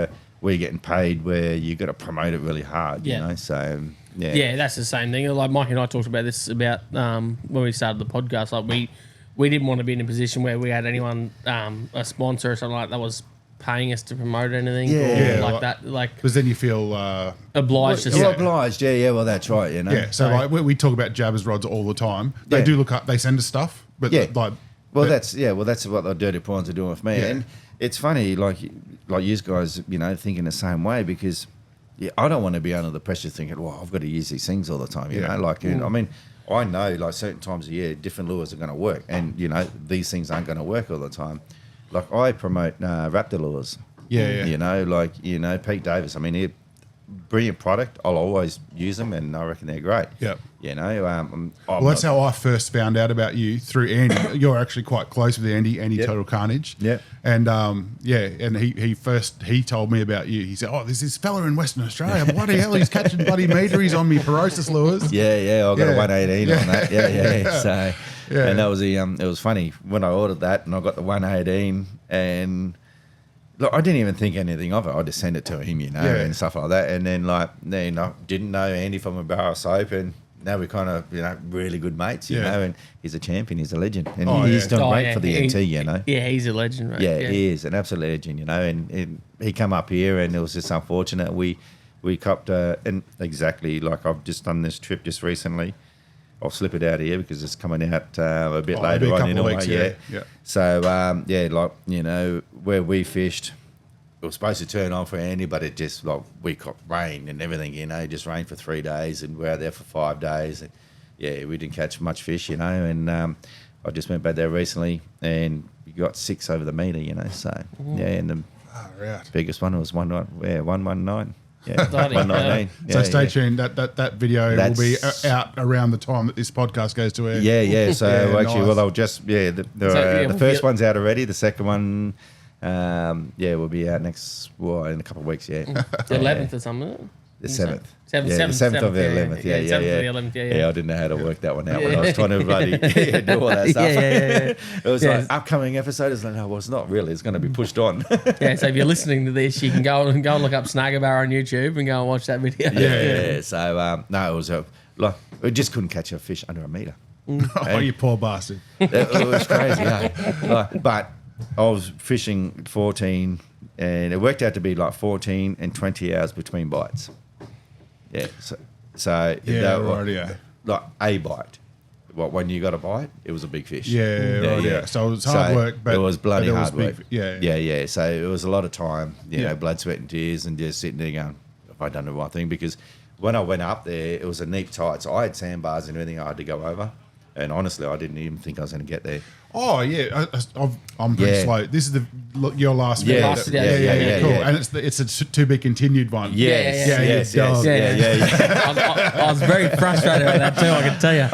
we're getting paid where you got to promote it really hard, you know. So yeah, that's the same thing. Like Mike and I talked about this about when we started the podcast. Like we didn't want to be in a position where we had anyone, a sponsor or something like that was paying us to promote anything like that. Like, because then you feel obliged to you're obliged, well, that's right, you know. Yeah, so like we talk about jabbers rods all the time. They do look up, they send us stuff, but that's what the Dirty Prawns are doing with me. And it's funny, like you guys, you know, thinking the same way, because I don't want to be under the pressure thinking, well, I've got to use these things all the time, you know. Like, I mean, I know, like, certain times of year, different lures are going to work, and, you know, these things aren't going to work all the time. Like, I promote Raptor lures. Yeah. You know, like, you know, Pete Davis, I mean, brilliant product. I'll always use them, and I reckon they're great. Yep. You know, well, that's how I first found out about you, through Andy. You're actually quite close with Andy Total Carnage. Yeah. And and he told me about you. He said, "Oh, there's this fella in Western Australia. Bloody hell, he's catching bloody meteries on me Porosis lures." Yeah, I got a 118 on that. Yeah. So, and that was it was funny when I ordered that, and I got the 118, and look, I didn't even think anything of it. I just sent it to him, you know, and stuff like that. And then I didn't know Andy from a bar of soap, and now we're kind of, you know, really good mates, you know. And he's a champion, he's a legend, and he's done great for the NT, you know. Yeah, he's a legend, right? Yeah, he is an absolute legend, you know. And he come up here, and it was just unfortunate. We copped, and exactly like I've just done this trip just recently. I'll slip it out here because it's coming out a bit later on in a way. Yeah. So, like, you know, where we fished, it was supposed to turn on for Andy, but it just, like, we got rain and everything, you know. It just rained for 3 days, and we're out there for 5 days. And, we didn't catch much fish, you know. And I just went back there recently, and we got 6 over the metre, you know. So, and the biggest one was 119. Yeah, 119. So stay tuned. That video will be out around the time that this podcast goes to air. Yeah. So actually, well, they'll just the first one's out already. The second one, will be out in a couple of weeks. Yeah, the 11th or something. The 7th. Seventh, Yeah, the 7th of the 11th. Yeah, 7th of the 11th, yeah. Yeah, I didn't know how to work that one out when I was trying to bloody do all that stuff. Yeah. It was like, upcoming episode. It's like, no, well, it's not really. It's going to be pushed on. Yeah, so if you're listening to this, you can go and look up Snagabarra on YouTube and go and watch that video. Yeah. So, no, it was like, we just couldn't catch a fish under a metre. Oh, you poor bastard. It was crazy, but I was fishing 14, and it worked out to be like 14 and 20 hours between bites. Yeah, so like a bite. When you got a bite, it was a big fish. Yeah. So it was hard work, but it was bloody hard work. Yeah. So it was a lot of time, you know, blood, sweat, and tears, and just sitting there going, "Have I done the right thing?" Because when I went up there, it was a neat tight. So I had sandbars and everything I had to go over, and honestly, I didn't even think I was going to get there. Oh yeah, I'm pretty slow. This is your last video. Yeah, cool. Yeah. And it's a to be continued one. Yes. I was very frustrated with that too. I can tell you.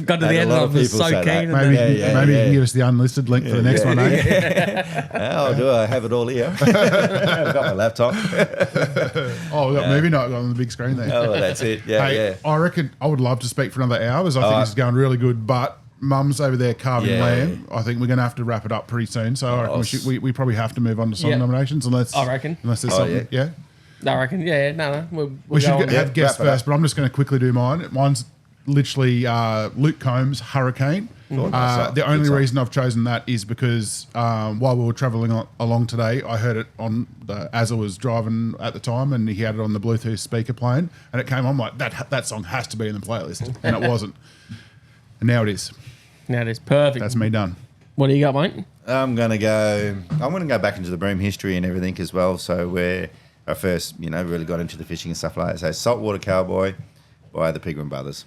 Got to the end and I was so keen. Maybe you can give us the unlisted link for the next one. How do I have it all here? I've got my laptop. Maybe not on the big screen there. Oh, that's it. I reckon I would love to speak for another hour. I think this is going really good, but Mum's over there carving lamb. I think we're going to have to wrap it up pretty soon. So I reckon we probably have to move on to song nominations unless there's something. Yeah. I reckon. No. We should have guests first, but I'm just going to quickly do mine. Mine's literally Luke Combs' Hurricane. The only reason I've chosen that is because while we were travelling along today, I heard it on as I was driving at the time, and he had it on the Bluetooth speaker playing, and it came on like that song has to be in the playlist, and it wasn't. And now it is. Now it is perfect. That's me done. What do you got, mate? I'm going to go back into the bream history and everything as well. So where I first, really got into the fishing and stuff like that. So Saltwater Cowboy by the Pegram Brothers.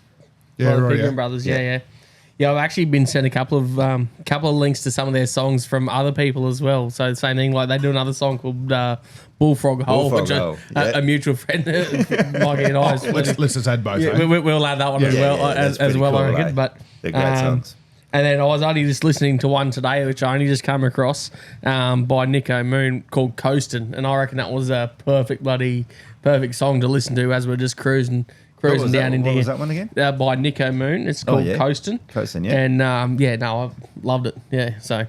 Yeah, the Pegram Brothers. Yeah. I've actually been sent a couple of links to some of their songs from other people as well. So the same thing, like they do another song called Bullfrog Hole, which a mutual friend, Mikey and I. Let's just add both. Yeah, we'll add that one as well, I reckon. But they're great songs. And then I was only just listening to one today, which I only just came across by Nico Moon called Coastin', and I reckon that was a perfect song to listen to as we're just cruising down in here. What was that one again? By Nico Moon. It's called Coastin'. Coastin', yeah. And I loved it. Yeah, so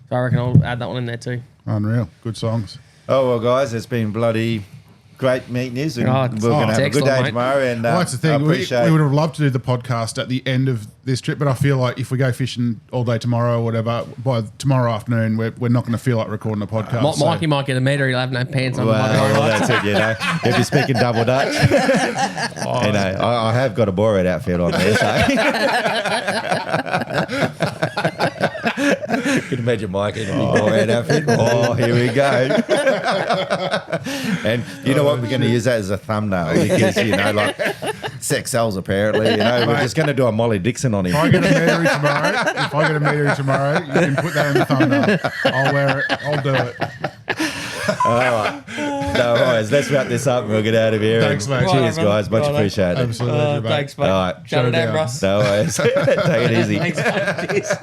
I reckon I'll add that one in there too. Unreal. Good songs. Oh, well, guys, it's been bloody great meeting you. And we're going to have a good day tomorrow. And that's the thing. We would have loved to do the podcast at the end of this trip, but I feel like if we go fishing all day tomorrow or whatever, by tomorrow afternoon, we're not going to feel like recording a podcast. Mikey might get a meter. He'll have no pants on. Well, that's it, He'll be speaking double Dutch. I have got a Borat outfit on there, so... Can imagine Mike in a big Borat outfit. Oh, here we go. And you know what? We're going to use that as a thumbnail because, like sex sells apparently. We're just going to do a Molly Dixon on him. If I get a meter tomorrow, you can put that in the thumbnail. I'll wear it. I'll do it. All right. No worries. Let's wrap this up and we'll get out of here. Thanks, mate. Cheers, guys. Much appreciated. Absolutely. Thanks, mate. All right. Shut it down, Ross. No worries. Take it easy. Thanks, mate. Cheers.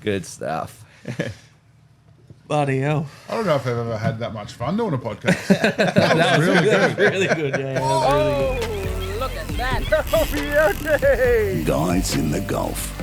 Good stuff. Bloody hell. I don't know if I've ever had that much fun doing a podcast. That was really good. Really good, yeah. That was really good. Guides in the Gulf.